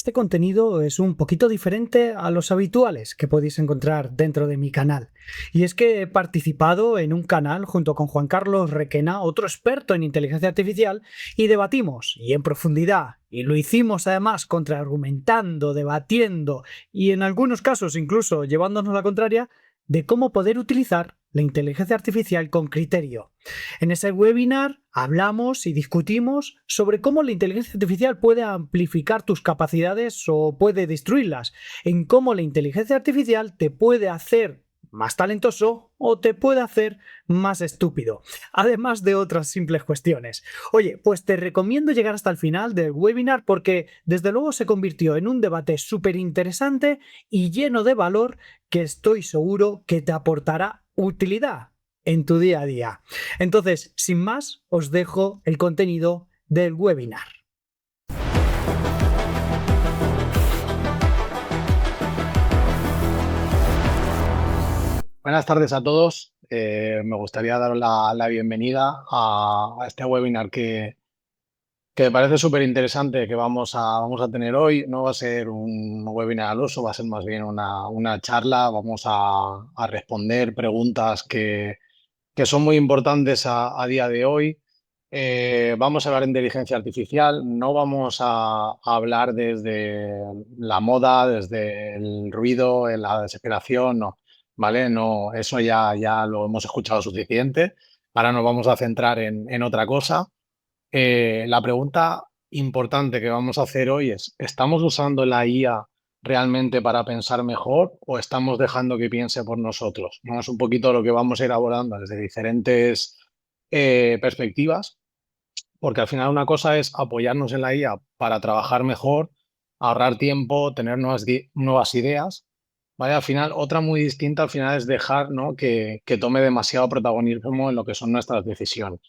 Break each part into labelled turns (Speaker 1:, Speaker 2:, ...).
Speaker 1: este contenido es un poquito diferente a los habituales que podéis encontrar dentro de mi canal. Y es que he participado en un canal junto con Juan Carlos Requena, otro experto en inteligencia artificial, y debatimos, y en profundidad, y lo hicimos además contraargumentando, debatiendo, y en algunos casos incluso llevándonos la contraria, de cómo poder utilizar la inteligencia artificial con criterio. En ese webinar hablamos y discutimos sobre cómo la inteligencia artificial puede amplificar tus capacidades o puede destruirlas, en cómo la inteligencia artificial te puede hacer más talentoso o te puede hacer más estúpido, además de otras simples cuestiones. Oye, pues te recomiendo llegar hasta el final del webinar porque desde luego se convirtió en un debate súper interesante y lleno de valor que estoy seguro que te aportará utilidad en tu día a día. Entonces, sin más, os dejo el contenido del webinar.
Speaker 2: Buenas tardes a todos. Me gustaría daros la bienvenida a este webinar que me parece súper interesante que vamos a tener hoy. No va a ser un webinar al uso, va a ser más bien una charla. Vamos a responder preguntas que son muy importantes a día de hoy. Vamos a hablar de inteligencia artificial. No vamos a hablar desde la moda, desde el ruido, en la desesperación, no. ¿Vale? No, eso ya lo hemos escuchado suficiente. Ahora nos vamos a centrar en otra cosa. La pregunta importante que vamos a hacer hoy es, ¿estamos usando la IA realmente para pensar mejor o estamos dejando que piense por nosotros? ¿No? Es un poquito lo que vamos a ir abordando desde diferentes perspectivas, porque al final una cosa es apoyarnos en la IA para trabajar mejor, ahorrar tiempo, tener nuevas ideas. ¿Vale? Al final, otra muy distinta al final es dejar, ¿no? que tome demasiado protagonismo en lo que son nuestras decisiones.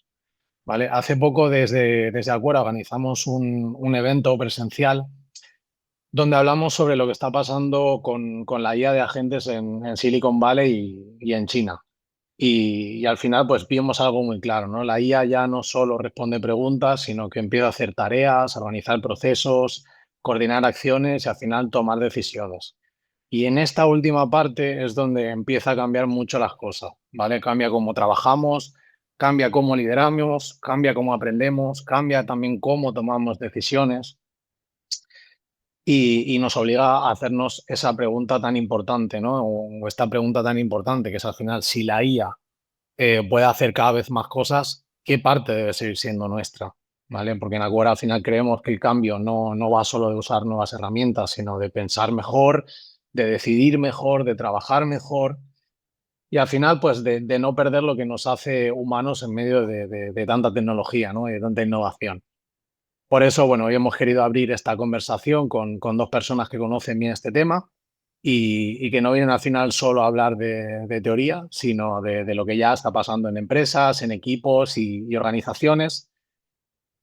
Speaker 2: ¿Vale? Hace poco desde Acuera organizamos un evento presencial donde hablamos sobre lo que está pasando con la IA de agentes en Silicon Valley y en China. Y al final, pues vimos algo muy claro, ¿no? La IA ya no solo responde preguntas, sino que empieza a hacer tareas, a organizar procesos, coordinar acciones y al final tomar decisiones. Y en esta última parte es donde empieza a cambiar mucho las cosas, ¿vale? Cambia cómo trabajamos, cambia cómo lideramos, cambia cómo aprendemos, cambia también cómo tomamos decisiones y nos obliga a hacernos esa pregunta tan importante, ¿no? O esta pregunta tan importante que es al final, si la IA puede hacer cada vez más cosas, ¿qué parte debe seguir siendo nuestra? ¿Vale? Porque en Agora al final creemos que el cambio no va solo de usar nuevas herramientas, sino de pensar mejor, de decidir mejor, de trabajar mejor y al final pues de no perder lo que nos hace humanos en medio de tanta tecnología, ¿no? Y de tanta innovación. Por eso, bueno, hoy hemos querido abrir esta conversación con dos personas que conocen bien este tema y que no vienen al final solo a hablar de teoría, sino de lo que ya está pasando en empresas, en equipos y organizaciones.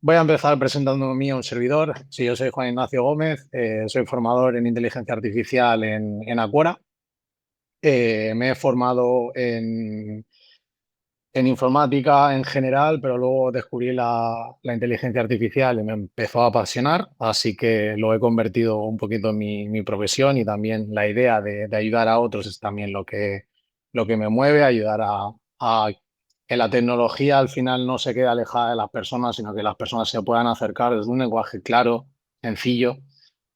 Speaker 2: Voy a empezar presentándome a un servidor. Sí, yo soy Juan Ignacio Gómez, soy formador en inteligencia artificial en Acuora. Me he formado en informática en general, pero luego descubrí la inteligencia artificial y me empezó a apasionar, así que lo he convertido un poquito en mi profesión y también la idea de ayudar a otros es también lo que me mueve, ayudar a que la tecnología al final no se quede alejada de las personas, sino que las personas se puedan acercar desde un lenguaje claro, sencillo,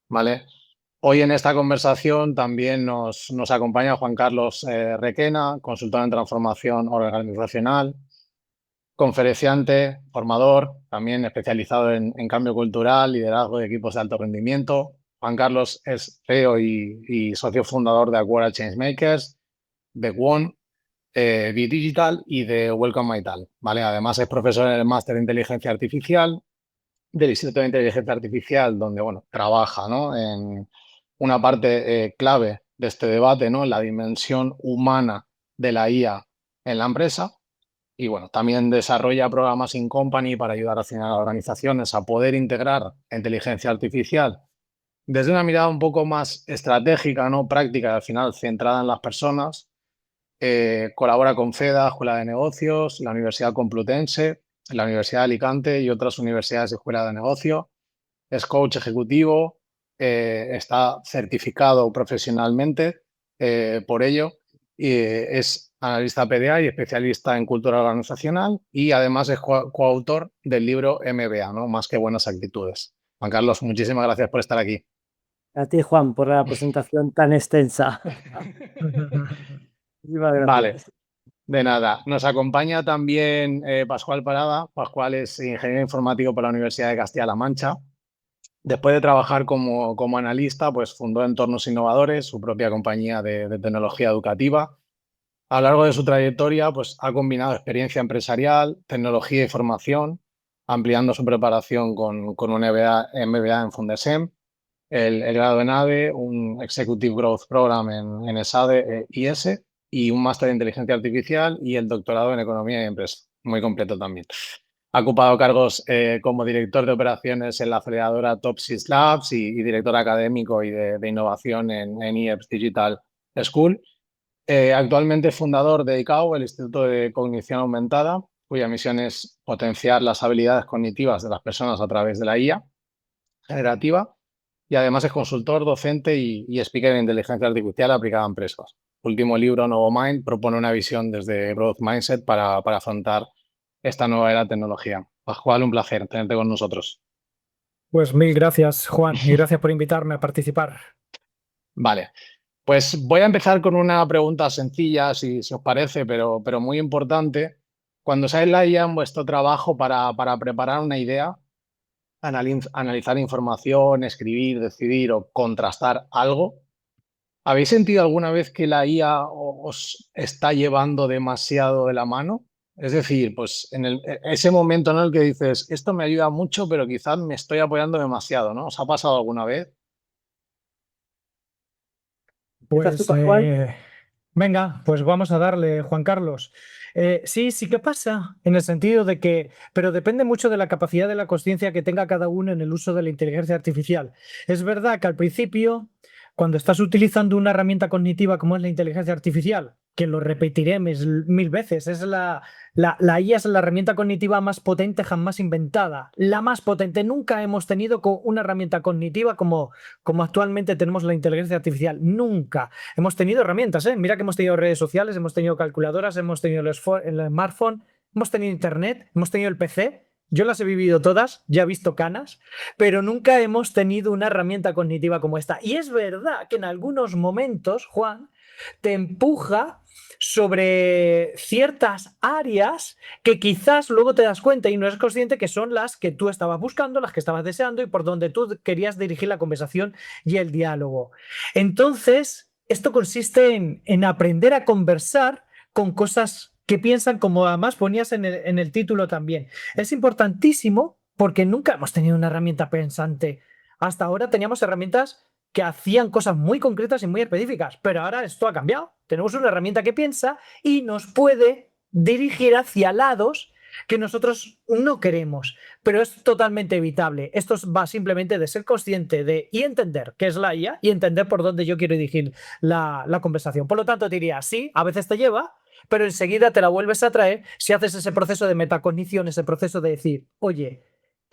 Speaker 2: ¿vale? Hoy en esta conversación también nos acompaña Juan Carlos Requena, consultor en transformación organizacional, conferenciante, formador, también especializado en cambio cultural, liderazgo de equipos de alto rendimiento. Juan Carlos es CEO y socio fundador de Acuera Changemakers, de One, Be Digital y de Welcome My Tal, ¿vale? Además es profesor en el máster de inteligencia artificial del Instituto de Inteligencia Artificial, donde, bueno, trabaja, ¿no? En una parte clave de este debate, ¿no? La dimensión humana de la IA en la empresa. Y, bueno, también desarrolla programas in company para ayudar a organizaciones a poder integrar inteligencia artificial desde una mirada un poco más estratégica, ¿no? Práctica, al final centrada en las personas. Colabora con FEDA, Escuela de Negocios, la Universidad Complutense, la Universidad de Alicante y otras universidades y escuelas de negocio. Es coach ejecutivo, está certificado profesionalmente por ello. Es analista PDA y especialista en cultura organizacional y además es coautor del libro MBA, ¿no? Más que buenas actitudes. Juan Carlos, muchísimas gracias por estar aquí.
Speaker 3: A ti, Juan, por la presentación tan extensa. Muchísimas
Speaker 2: Vale,
Speaker 3: gracias.
Speaker 2: de nada. Nos acompaña también Pascual Parada. Pascual es ingeniero informático por la Universidad de Castilla-La Mancha. Después de trabajar como analista, pues fundó Entornos Innovadores, su propia compañía de tecnología educativa. A lo largo de su trayectoria, pues ha combinado experiencia empresarial, tecnología y formación, ampliando su preparación con un MBA en Fundesem, el grado en ADE, un Executive Growth Program en ESADE IS y un máster en inteligencia artificial y el doctorado en economía y empresa. Muy completo también. Ha ocupado cargos como director de operaciones en la aceleradora Topsys Labs y director académico y de innovación en IEPS Digital School. Actualmente es fundador de ICAO, el Instituto de Cognición Aumentada, cuya misión es potenciar las habilidades cognitivas de las personas a través de la IA generativa. Y además es consultor, docente y speaker de inteligencia artificial aplicada a empresas. Su último libro, Novo Mind, propone una visión desde Growth Mindset para afrontar esta nueva era de tecnología. Pascual, un placer tenerte con nosotros.
Speaker 1: Pues mil gracias, Juan, y gracias por invitarme a participar.
Speaker 2: Vale, pues voy a empezar con una pregunta sencilla, si os parece, pero muy importante. Cuando usáis la IA en vuestro trabajo para preparar una idea, analizar información, escribir, decidir o contrastar algo, ¿habéis sentido alguna vez que la IA os está llevando demasiado de la mano? Es decir, pues en ese momento en el que dices, esto me ayuda mucho, pero quizás me estoy apoyando demasiado, ¿no? ¿Os ha pasado alguna vez?
Speaker 3: ¿Empiezas tú,
Speaker 1: Pues
Speaker 3: Pascual?
Speaker 1: venga, pues vamos a darle, Juan Carlos. Sí, sí que pasa, en el sentido de que, pero depende mucho de la capacidad de la conciencia que tenga cada uno en el uso de la inteligencia artificial. Es verdad que al principio, cuando estás utilizando una herramienta cognitiva como es la inteligencia artificial, que lo repetiré mil veces, es la IA es la herramienta cognitiva más potente jamás inventada, la más potente. Nunca hemos tenido una herramienta cognitiva como actualmente tenemos la inteligencia artificial. Nunca. Hemos tenido herramientas, ¿eh? Mira que hemos tenido redes sociales, hemos tenido calculadoras, hemos tenido el smartphone, hemos tenido internet, hemos tenido el PC. Yo las he vivido todas, ya he visto canas, pero nunca hemos tenido una herramienta cognitiva como esta. Y es verdad que en algunos momentos, Juan, te empuja sobre ciertas áreas que quizás luego te das cuenta y no eres consciente que son las que tú estabas buscando, las que estabas deseando y por donde tú querías dirigir la conversación y el diálogo. Entonces, esto consiste en aprender a conversar con cosas que piensan, como además ponías en el título también. Es importantísimo porque nunca hemos tenido una herramienta pensante. Hasta ahora teníamos herramientas que hacían cosas muy concretas y muy específicas, pero ahora esto ha cambiado. Tenemos una herramienta que piensa y nos puede dirigir hacia lados que nosotros no queremos, pero es totalmente evitable. Esto va simplemente de ser consciente de y entender qué es la IA y entender por dónde yo quiero dirigir la conversación. Por lo tanto, te diría, sí, a veces te lleva, pero enseguida te la vuelves a traer si haces ese proceso de metacognición, ese proceso de decir, oye,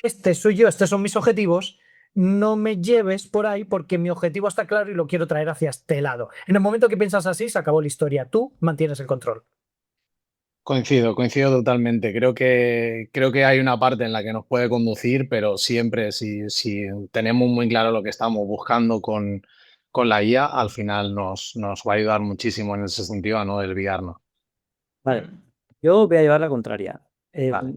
Speaker 1: este soy yo, estos son mis objetivos, no me lleves por ahí porque mi objetivo está claro y lo quiero traer hacia este lado. En el momento que piensas así, se acabó la historia. Tú mantienes el control.
Speaker 2: Coincido totalmente. Creo que hay una parte en la que nos puede conducir, pero siempre si tenemos muy claro lo que estamos buscando con la IA, al final nos va a ayudar muchísimo en ese sentido a no desviarnos.
Speaker 3: Vale, yo voy a llevar la contraria.
Speaker 2: Vale.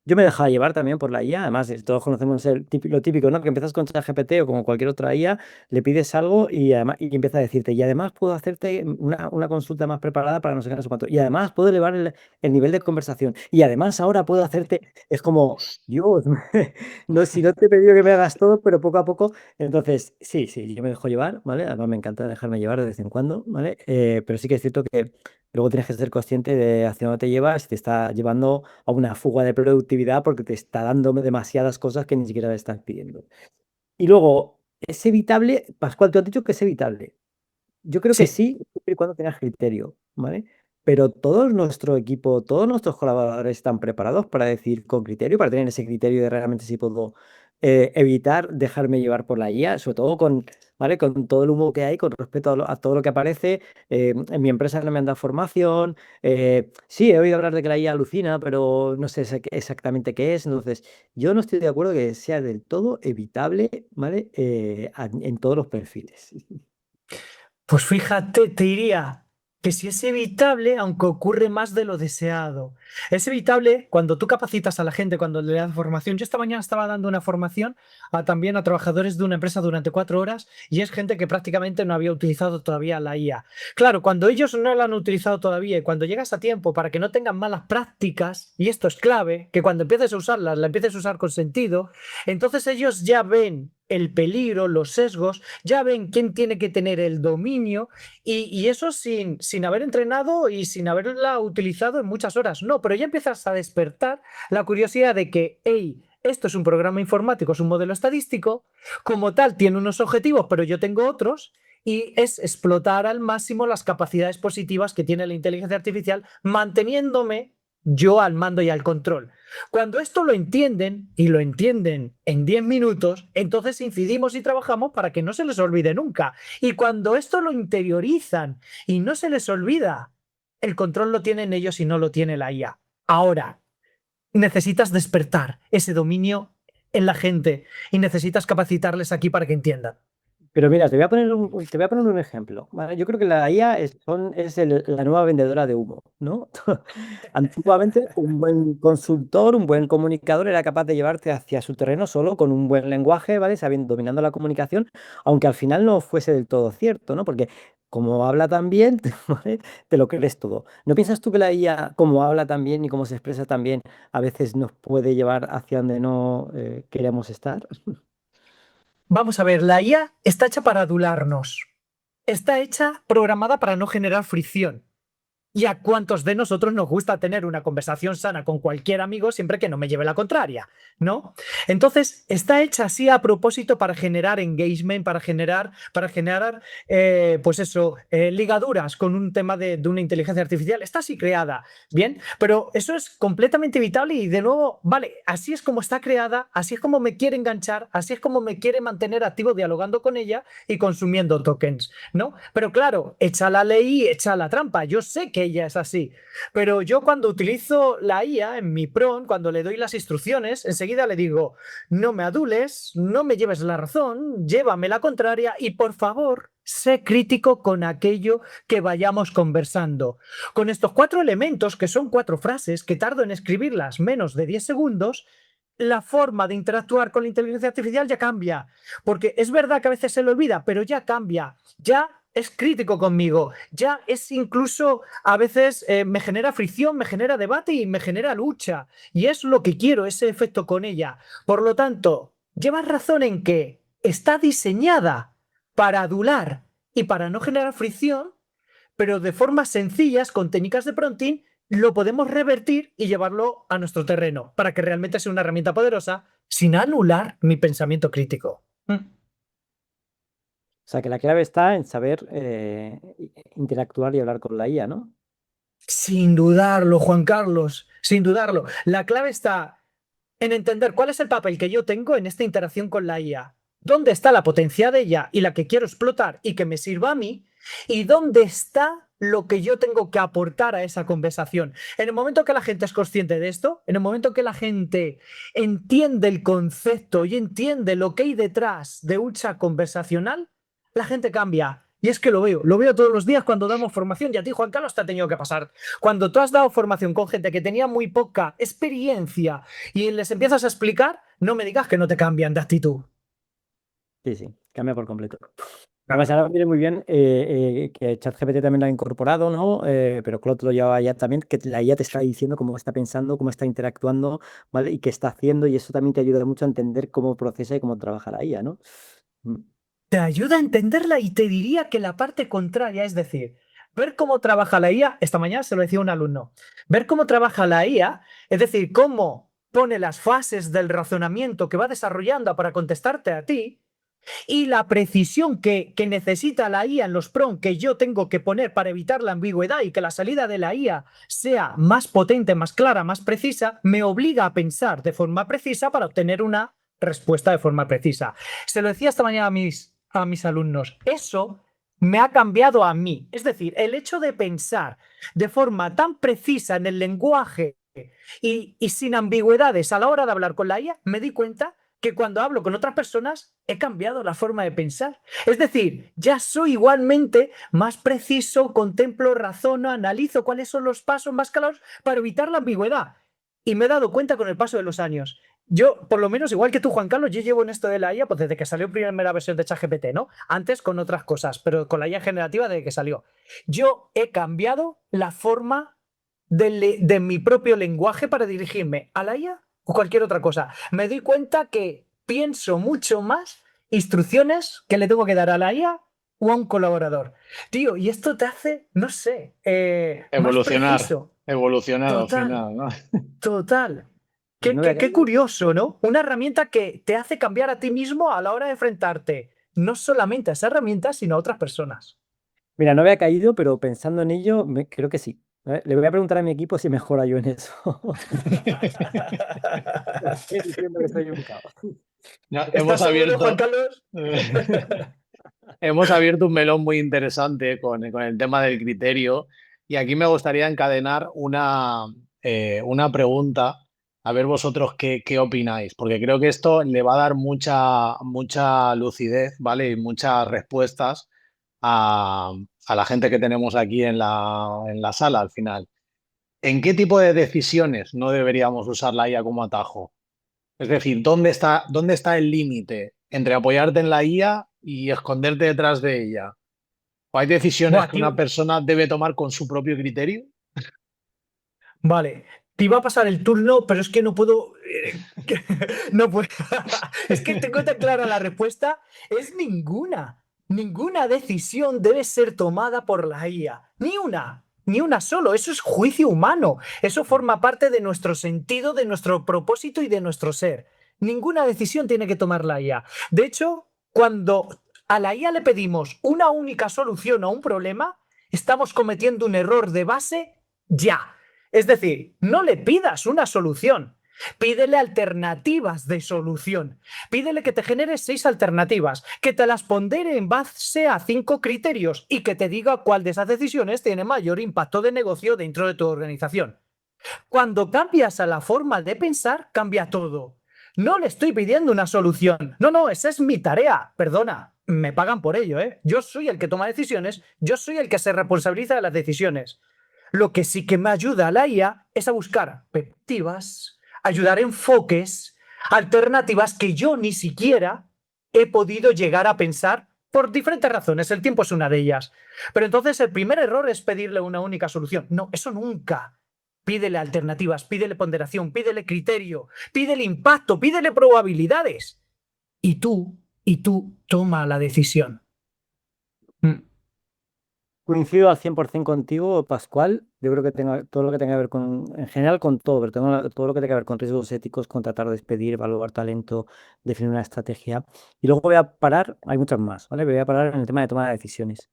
Speaker 3: Yo me dejaba llevar también por la IA, además todos conocemos lo típico, ¿no? Que empiezas con ChatGPT o como cualquier otra IA, le pides algo y además y empieza a decirte, y además puedo hacerte una consulta más preparada para no sé qué, no sé cuánto, y además puedo elevar el nivel de conversación, y además ahora puedo hacerte, es como, Dios, no, si no te he pedido que me hagas todo, pero poco a poco, entonces, sí, yo me dejo llevar, ¿vale? Además me encanta dejarme llevar de vez en cuando, ¿vale? Pero sí que es cierto que luego tienes que ser consciente de hacia dónde te llevas, si te está llevando a una fuga de productividad porque te está dando demasiadas cosas que ni siquiera le estás pidiendo. Y luego, ¿es evitable? Pascual, tú has dicho que es evitable. Yo creo que
Speaker 1: Sí,
Speaker 3: sí, siempre y cuando tengas criterio, ¿vale? Pero todo nuestro equipo, todos nuestros colaboradores están preparados para decir con criterio, para tener ese criterio de realmente si puedo evitar dejarme llevar por la IA, sobre todo ¿vale? Con todo el humo que hay con respecto a todo lo que aparece. En mi empresa no me han dado formación. Sí, he oído hablar de que la IA alucina, pero no sé exactamente qué es. Entonces, yo no estoy de acuerdo que sea del todo evitable, ¿vale? En todos los perfiles.
Speaker 1: Pues fíjate, te diría que si es evitable, aunque ocurre más de lo deseado. Es evitable cuando tú capacitas a la gente, cuando le das formación. Yo esta mañana estaba dando una formación también a trabajadores de una empresa durante 4 horas y es gente que prácticamente no había utilizado todavía la IA. Claro, cuando ellos no la han utilizado todavía y cuando llegas a tiempo para que no tengan malas prácticas, y esto es clave, que cuando empieces a usarlas, la empieces a usar con sentido, entonces ellos ya ven el peligro, los sesgos, ya ven quién tiene que tener el dominio y eso sin haber entrenado y sin haberla utilizado en muchas horas. No, pero ya empiezas a despertar la curiosidad de que, hey, esto es un programa informático, es un modelo estadístico, como tal tiene unos objetivos, pero yo tengo otros, y es explotar al máximo las capacidades positivas que tiene la inteligencia artificial, manteniéndome yo al mando y al control. Cuando esto lo entienden, y lo entienden en 10 minutos, entonces incidimos y trabajamos para que no se les olvide nunca. Y cuando esto lo interiorizan y no se les olvida, el control lo tienen ellos y no lo tiene la IA. Ahora, necesitas despertar ese dominio en la gente y necesitas capacitarles aquí para que entiendan.
Speaker 3: Pero mira, te voy a poner un ejemplo, ¿vale? Yo creo que la IA es la nueva vendedora de humo, ¿no? Antiguamente, un buen consultor, un buen comunicador era capaz de llevarte hacia su terreno solo con un buen lenguaje, ¿vale? Sabiendo, dominando la comunicación, aunque al final no fuese del todo cierto, ¿no? Porque como habla tan bien, ¿vale? Te lo crees todo. ¿No piensas tú que la IA, como habla tan bien y como se expresa tan bien, a veces nos puede llevar hacia donde no queremos estar?
Speaker 1: Vamos a ver, la IA está hecha para adularnos. Está hecha programada para no generar fricción. ¿Y a cuántos de nosotros nos gusta tener una conversación sana con cualquier amigo siempre que no me lleve la contraria? ¿No? Entonces, está hecha así a propósito para generar engagement, pues eso, ligaduras con un tema de una inteligencia artificial. Está así creada, ¿bien? Pero eso es completamente evitable y de nuevo, vale, así es como está creada, así es como me quiere enganchar, así es como me quiere mantener activo dialogando con ella y consumiendo tokens, ¿no? Pero claro, echa la ley, echa la trampa. Yo sé que ella es así. Pero yo cuando utilizo la IA en mi prompt, cuando le doy las instrucciones, enseguida le digo, no me adules, no me lleves la razón, llévame la contraria y por favor, sé crítico con aquello que vayamos conversando. Con estos 4 elementos, que son 4 frases que tardo en escribirlas menos de 10 segundos, la forma de interactuar con la inteligencia artificial ya cambia. Porque es verdad que a veces se le olvida, pero ya cambia. Ya es crítico conmigo, ya es incluso a veces me genera fricción, me genera debate y me genera lucha. Y es lo que quiero, ese efecto con ella. Por lo tanto, llevas razón en que está diseñada para adular y para no generar fricción, pero de formas sencillas, con técnicas de prompting, lo podemos revertir y llevarlo a nuestro terreno para que realmente sea una herramienta poderosa sin anular mi pensamiento crítico.
Speaker 3: O sea, que la clave está en saber interactuar y hablar con la IA, ¿no?
Speaker 1: Sin dudarlo, Juan Carlos, sin dudarlo. La clave está en entender cuál es el papel que yo tengo en esta interacción con la IA. ¿Dónde está la potencia de ella y la que quiero explotar y que me sirva a mí? ¿Y dónde está lo que yo tengo que aportar a esa conversación? En el momento que la gente es consciente de esto, en el momento que la gente entiende el concepto y entiende lo que hay detrás de un chat conversacional, la gente cambia. Y es que lo veo todos los días cuando damos formación y a ti, Juan Carlos, te ha tenido que pasar. Cuando tú has dado formación con gente que tenía muy poca experiencia y les empiezas a explicar, no me digas que no te cambian de actitud.
Speaker 3: Sí, sí, cambia por completo. Además, ahora viene muy bien que ChatGPT también lo ha incorporado, ¿no? Pero Claude lo lleva ya también, que la IA te está diciendo cómo está pensando, cómo está interactuando, ¿vale? Y qué está haciendo, y eso también te ayuda mucho a entender cómo procesa y cómo trabaja la IA, ¿no? Mm.
Speaker 1: Te ayuda a entenderla y te diría que la parte contraria, es decir, ver cómo trabaja la IA, esta mañana se lo decía un alumno, ver cómo trabaja la IA, es decir, cómo pone las fases del razonamiento que va desarrollando para contestarte a ti, y la precisión que necesita la IA en los prompts que yo tengo que poner para evitar la ambigüedad y que la salida de la IA sea más potente, más clara, más precisa, me obliga a pensar de forma precisa para obtener una respuesta de forma precisa. Se lo decía esta mañana a mis alumnos. Eso me ha cambiado a mí. Es decir, el hecho de pensar de forma tan precisa en el lenguaje y sin ambigüedades a la hora de hablar con la IA, me di cuenta que cuando hablo con otras personas he cambiado la forma de pensar. Es decir, ya soy igualmente más preciso, contemplo, razono, analizo cuáles son los pasos más claros para evitar la ambigüedad. Y me he dado cuenta con el paso de los años. Yo, por lo menos, igual que tú, Juan Carlos, yo llevo en esto de la IA pues desde que salió primera versión de ChatGPT, ¿no? Antes con otras cosas, pero con la IA generativa desde que salió. Yo he cambiado la forma de mi propio lenguaje para dirigirme a la IA o cualquier otra cosa. Me doy cuenta que pienso mucho más instrucciones que le tengo que dar a la IA o a un colaborador. Tío, y esto te hace, no sé, más
Speaker 2: Evolucionar,
Speaker 1: preciso.
Speaker 2: evolucionar al
Speaker 1: Total,
Speaker 2: final, ¿no?
Speaker 1: total.
Speaker 3: Pues no había
Speaker 1: Qué
Speaker 3: caído.
Speaker 1: curioso, ¿no? Una herramienta que te hace cambiar a ti mismo a la hora de enfrentarte no solamente a esa herramienta, sino a otras personas.
Speaker 3: Mira, no había caído, pero pensando en ello, creo que sí. Le voy a preguntar a mi equipo si mejora yo en eso. Estoy diciendo que soy un caos.
Speaker 2: Ya,
Speaker 1: ¿Estás seguro, Juan Carlos?
Speaker 2: hemos abierto un melón muy interesante con el tema del criterio y aquí me gustaría encadenar una pregunta, a ver vosotros qué opináis, porque creo que esto le va a dar mucha lucidez, ¿vale? Y muchas respuestas a, a la gente que tenemos aquí en la sala al final. ¿En qué tipo de decisiones no deberíamos usar la IA como atajo? Es decir, dónde está el límite entre apoyarte en la IA y esconderte detrás de ella? ¿O hay decisiones
Speaker 1: Buah,
Speaker 2: que
Speaker 1: tío.
Speaker 2: una persona debe tomar con su propio criterio?
Speaker 1: Vale, te iba a pasar el turno, pero es que no puedo. No puedo. Es que tengo tan clara la respuesta. Es ninguna. Ninguna decisión debe ser tomada por la IA. Ni una. Ni una solo. Eso es juicio humano. Eso forma parte de nuestro sentido, de nuestro propósito y de nuestro ser. Ninguna decisión tiene que tomar la IA. De hecho, cuando a la IA le pedimos una única solución a un problema, estamos cometiendo un error de base ya. Es decir, no le pidas una solución, pídele alternativas de solución. Pídele que te genere 6 alternativas, que te las pondere en base a 5 criterios y que te diga cuál de esas decisiones tiene mayor impacto de negocio dentro de tu organización. Cuando cambias a la forma de pensar, cambia todo. No le estoy pidiendo una solución. No, no, esa es mi tarea. Perdona, me pagan por ello, ¿eh? Yo soy el que toma decisiones, yo soy el que se responsabiliza de las decisiones. Lo que sí que me ayuda a la IA es a buscar perspectivas, ayudar enfoques, alternativas que yo ni siquiera he podido llegar a pensar por diferentes razones. El tiempo es una de ellas. Pero entonces el primer error es pedirle una única solución. No, eso nunca. Pídele alternativas, pídele ponderación, pídele criterio, pídele impacto, pídele probabilidades. Y tú toma la decisión.
Speaker 3: Coincido al 100% contigo, Pascual. Yo creo que todo lo que tenga que ver con, en general con todo, pero todo lo que tenga que ver con riesgos éticos, contratar, despedir, evaluar talento, definir una estrategia. Y luego voy a parar, hay muchas más, ¿vale? Voy a parar en el tema de toma de decisiones.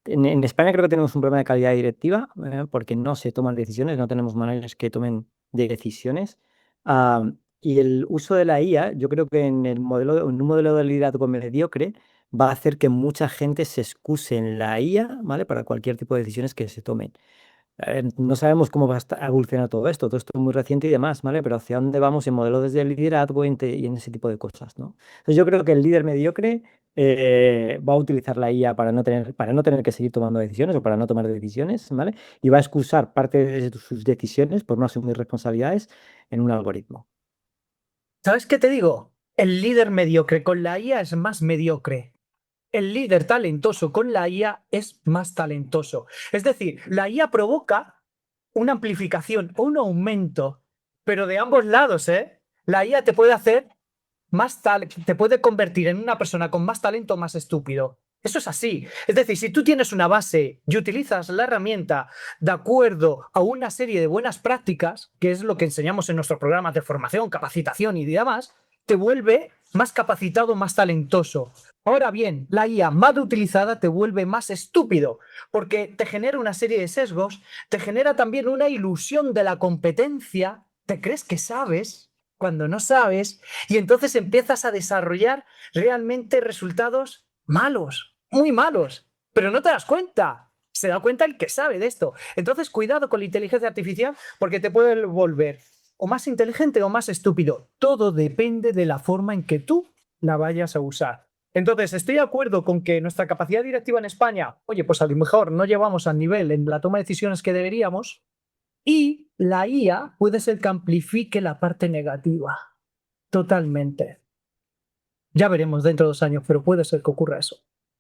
Speaker 3: En España creo que tenemos un problema de calidad directiva, porque no se toman decisiones, no tenemos managers que tomen decisiones. Y el uso de la IA, yo creo que en un modelo de liderazgo mediocre, va a hacer que mucha gente se excuse en la IA, ¿vale? Para cualquier tipo de decisiones que se tomen. No sabemos cómo va a evolucionar todo esto es muy reciente y demás, ¿vale? Pero hacia dónde vamos en modelos de liderazgo y en ese tipo de cosas, ¿no? Entonces yo creo que el líder mediocre va a utilizar la IA para no tener que seguir tomando decisiones o para no tomar decisiones, ¿vale? Y va a excusar parte de sus decisiones por no asumir responsabilidades en un algoritmo.
Speaker 1: ¿Sabes qué te digo? El líder mediocre con la IA es más mediocre. El líder talentoso con la IA es más talentoso. Es decir, la IA provoca una amplificación o un aumento, pero de ambos lados, ¿eh? La IA te puede hacer te puede convertir en una persona con más talento o más estúpido. Eso es así. Es decir, si tú tienes una base y utilizas la herramienta de acuerdo a una serie de buenas prácticas, que es lo que enseñamos en nuestros programas de formación, capacitación y demás, te vuelve más capacitado, más talentoso. Ahora bien, la IA mal utilizada te vuelve más estúpido, porque te genera una serie de sesgos, te genera también una ilusión de la competencia, te crees que sabes, cuando no sabes, y entonces empiezas a desarrollar realmente resultados malos, muy malos, pero no te das cuenta. Se da cuenta el que sabe de esto. Entonces, cuidado con la inteligencia artificial porque te puede volver o más inteligente o más estúpido. Todo depende de la forma en que tú la vayas a usar. Entonces, estoy de acuerdo con que nuestra capacidad directiva en España, oye, pues a lo mejor no llevamos al nivel en la toma de decisiones que deberíamos, y la IA puede ser que amplifique la parte negativa. Totalmente. Ya veremos dentro de 2 años, pero puede ser que ocurra eso.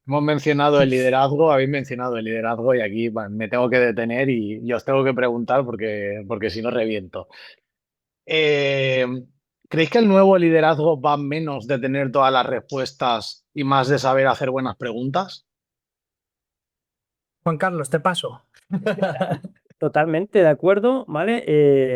Speaker 2: Hemos mencionado el liderazgo, habéis mencionado el liderazgo y aquí bueno, me tengo que detener y os tengo que preguntar porque si no reviento. Eh, ¿Creéis que el nuevo liderazgo va menos de tener todas las respuestas y más de saber hacer buenas preguntas?
Speaker 1: Juan Carlos, te paso.
Speaker 3: Totalmente de acuerdo, ¿vale?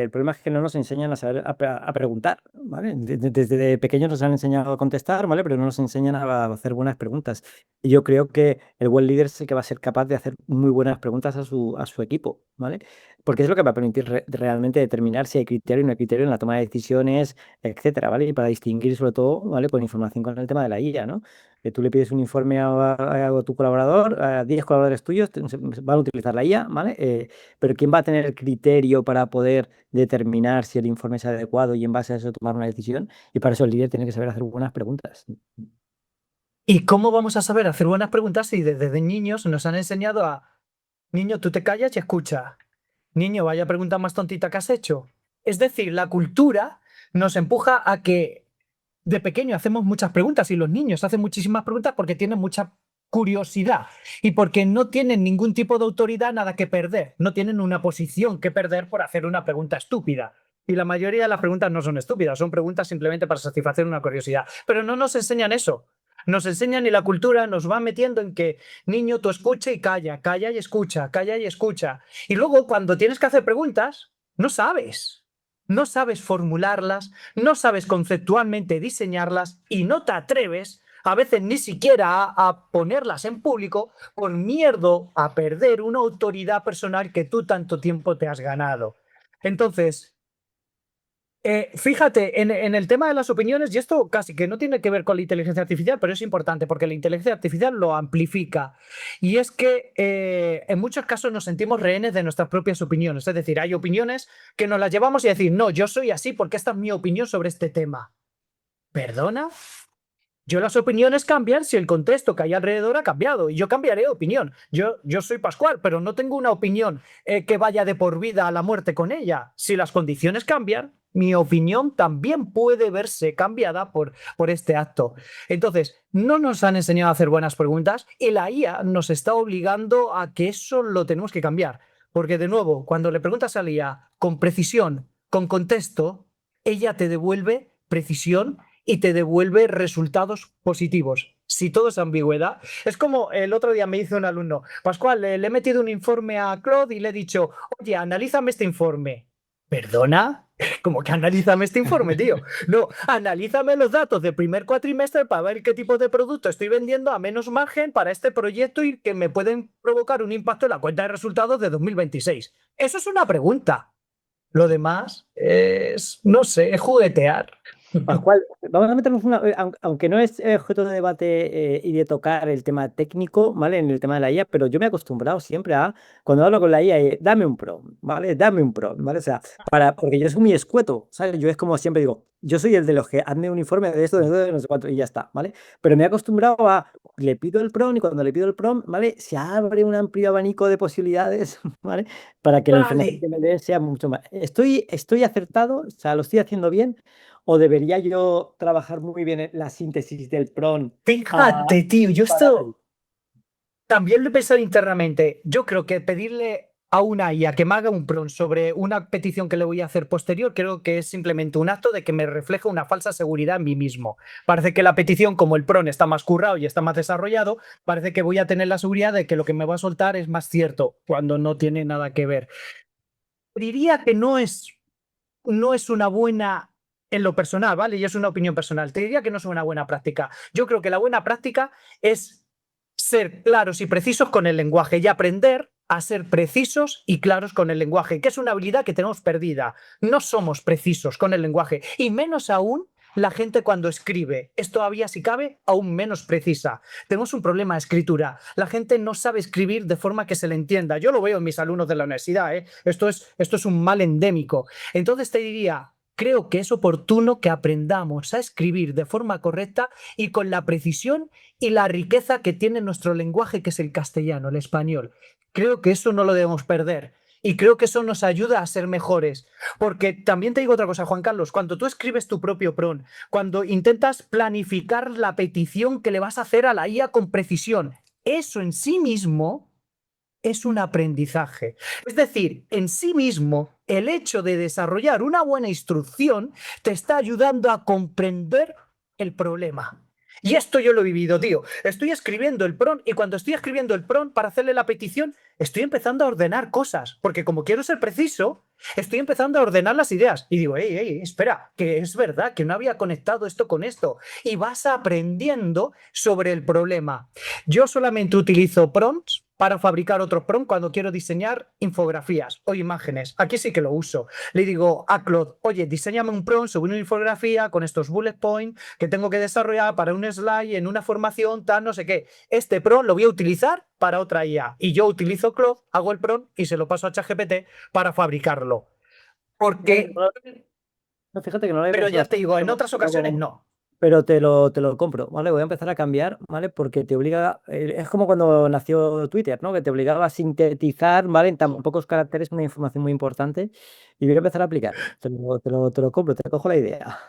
Speaker 3: El problema es que no nos enseñan a saber a preguntar, ¿vale? Desde pequeños nos han enseñado a contestar, ¿vale? Pero no nos enseñan a hacer buenas preguntas. Y yo creo que el buen líder es el que va a ser capaz de hacer muy buenas preguntas a su equipo, ¿vale? Porque es lo que va a permitir realmente determinar si hay criterio o no hay criterio en la toma de decisiones, etcétera, ¿vale? Y para distinguir sobre todo, ¿vale? Con información con el tema de la IA, ¿no? Que tú le pides un informe a tu colaborador, a 10 colaboradores tuyos, van a utilizar la IA, ¿vale? Pero ¿quién va a tener el criterio para poder determinar si el informe es adecuado y en base a eso tomar una decisión? Y para eso el líder tiene que saber hacer buenas preguntas.
Speaker 1: ¿Y cómo vamos a saber hacer buenas preguntas si desde niños nos han enseñado a, niño, tú te callas y escucha? Niño, vaya pregunta más tontita que has hecho. Es decir, la cultura nos empuja a que de pequeño hacemos muchas preguntas y los niños hacen muchísimas preguntas porque tienen mucha curiosidad y porque no tienen ningún tipo de autoridad, nada que perder. No tienen una posición que perder por hacer una pregunta estúpida. Y la mayoría de las preguntas no son estúpidas, son preguntas simplemente para satisfacer una curiosidad. Pero no nos enseñan eso. Nos enseñan y la cultura nos va metiendo en que, niño, tú escucha y calla, calla y escucha, calla y escucha. Y luego cuando tienes que hacer preguntas, no sabes. No sabes formularlas, no sabes conceptualmente diseñarlas y no te atreves a veces ni siquiera a ponerlas en público por miedo a perder una autoridad personal que tú tanto tiempo te has ganado. Entonces, fíjate, en el tema de las opiniones, y esto casi que no tiene que ver con la inteligencia artificial, pero es importante porque la inteligencia artificial lo amplifica. Y es que en muchos casos nos sentimos rehenes de nuestras propias opiniones. Es decir, hay opiniones que nos las llevamos y decir, no, yo soy así porque esta es mi opinión sobre este tema. ¿Perdona? Yo las opiniones cambian si el contexto que hay alrededor ha cambiado y yo cambiaré de opinión. Yo soy Pascual, pero no tengo una opinión que vaya de por vida a la muerte con ella. Si las condiciones cambian, mi opinión también puede verse cambiada por este acto. Entonces, no nos han enseñado a hacer buenas preguntas y la IA nos está obligando a que eso lo tenemos que cambiar. Porque de nuevo, cuando le preguntas a la IA con precisión, con contexto, ella te devuelve precisión y te devuelve resultados positivos. Si todo es ambigüedad, es como el otro día me dice un alumno, Pascual, le he metido un informe a Claude y le he dicho, oye, analízame este informe. ¿Perdona? ¿Cómo que analízame este informe, tío? No, analízame los datos del primer cuatrimestre para ver qué tipo de producto estoy vendiendo a menos margen para este proyecto y que me pueden provocar un impacto en la cuenta de resultados de 2026. Eso es una pregunta. Lo demás es, no sé, es juguetear.
Speaker 3: Pascual, vamos a meternos aunque no es objeto de debate y de tocar el tema técnico, ¿vale? En el tema de la IA, pero yo me he acostumbrado siempre a, cuando hablo con la IA, dame un prompt, ¿vale? Dame un prompt, ¿vale? O sea, porque yo soy muy escueto, ¿sabes? Yo es como siempre digo, yo soy el de los que hazme un informe de esto, de esto, de no sé cuánto, y ya está, ¿vale? Pero me he acostumbrado a, le pido el prompt y cuando le pido el prompt, ¿vale? Se abre un amplio abanico de posibilidades, ¿vale? Para que la información que me dé sea mucho más. ¿Estoy acertado? O sea, ¿lo estoy haciendo bien? ¿O debería yo trabajar muy bien en la síntesis del prompt?
Speaker 1: Fíjate, tío, yo esto también lo he pensado internamente. Yo creo que pedirle a una IA que me haga un prompt sobre una petición que le voy a hacer posterior, creo que es simplemente un acto de que me refleja una falsa seguridad en mí mismo. Parece que la petición, como el prompt está más currado y está más desarrollado, parece que voy a tener la seguridad de que lo que me va a soltar es más cierto, cuando no tiene nada que ver. Diría que no es una buena en lo personal, ¿vale? Y es una opinión personal. Te diría que no es una buena práctica. Yo creo que la buena práctica es ser claros y precisos con el lenguaje y aprender a ser precisos y claros con el lenguaje, que es una habilidad que tenemos perdida. No somos precisos con el lenguaje, y menos aún la gente cuando escribe es todavía, si cabe, aún menos precisa. Tenemos un problema de escritura. La gente no sabe escribir de forma que se le entienda. Yo lo veo en mis alumnos de la universidad, ¿eh? Esto es un mal endémico. Entonces te diría, creo que es oportuno que aprendamos a escribir de forma correcta y con la precisión y la riqueza que tiene nuestro lenguaje, que es el castellano, el español. Creo que eso no lo debemos perder. Y creo que eso nos ayuda a ser mejores. Porque también te digo otra cosa, Juan Carlos, cuando tú escribes tu propio prompt, cuando intentas planificar la petición que le vas a hacer a la IA con precisión, eso en sí mismo es un aprendizaje. Es decir, en sí mismo, el hecho de desarrollar una buena instrucción te está ayudando a comprender el problema. Y esto yo lo he vivido, tío. Estoy escribiendo el prompt y cuando estoy escribiendo el prompt para hacerle la petición, estoy empezando a ordenar cosas, porque como quiero ser preciso, estoy empezando a ordenar las ideas. Y digo, hey, espera, que es verdad que no había conectado esto con esto. Y vas aprendiendo sobre el problema. Yo solamente utilizo prompts para fabricar otros prompts cuando quiero diseñar infografías o imágenes. Aquí sí que lo uso. Le digo a Claude, oye, diseñame un prompt sobre una infografía con estos bullet points que tengo que desarrollar para un slide en una formación, tal, no sé qué. Este prompt lo voy a utilizar para otra IA. Y yo utilizo Claude, hago el prompt y se lo paso a ChatGPT para fabricarlo. Porque,
Speaker 3: No, fíjate que no lo había
Speaker 1: pero ya
Speaker 3: pensado
Speaker 1: te digo, en
Speaker 3: así,
Speaker 1: otras ocasiones no.
Speaker 3: pero te lo compro, ¿vale? Voy a empezar a cambiar, ¿vale? Porque te obliga, es como cuando nació Twitter, ¿no? Que te obligaba a sintetizar, ¿vale? En tan pocos caracteres una información muy importante y voy a empezar a aplicar. Te lo compro, te cojo la idea.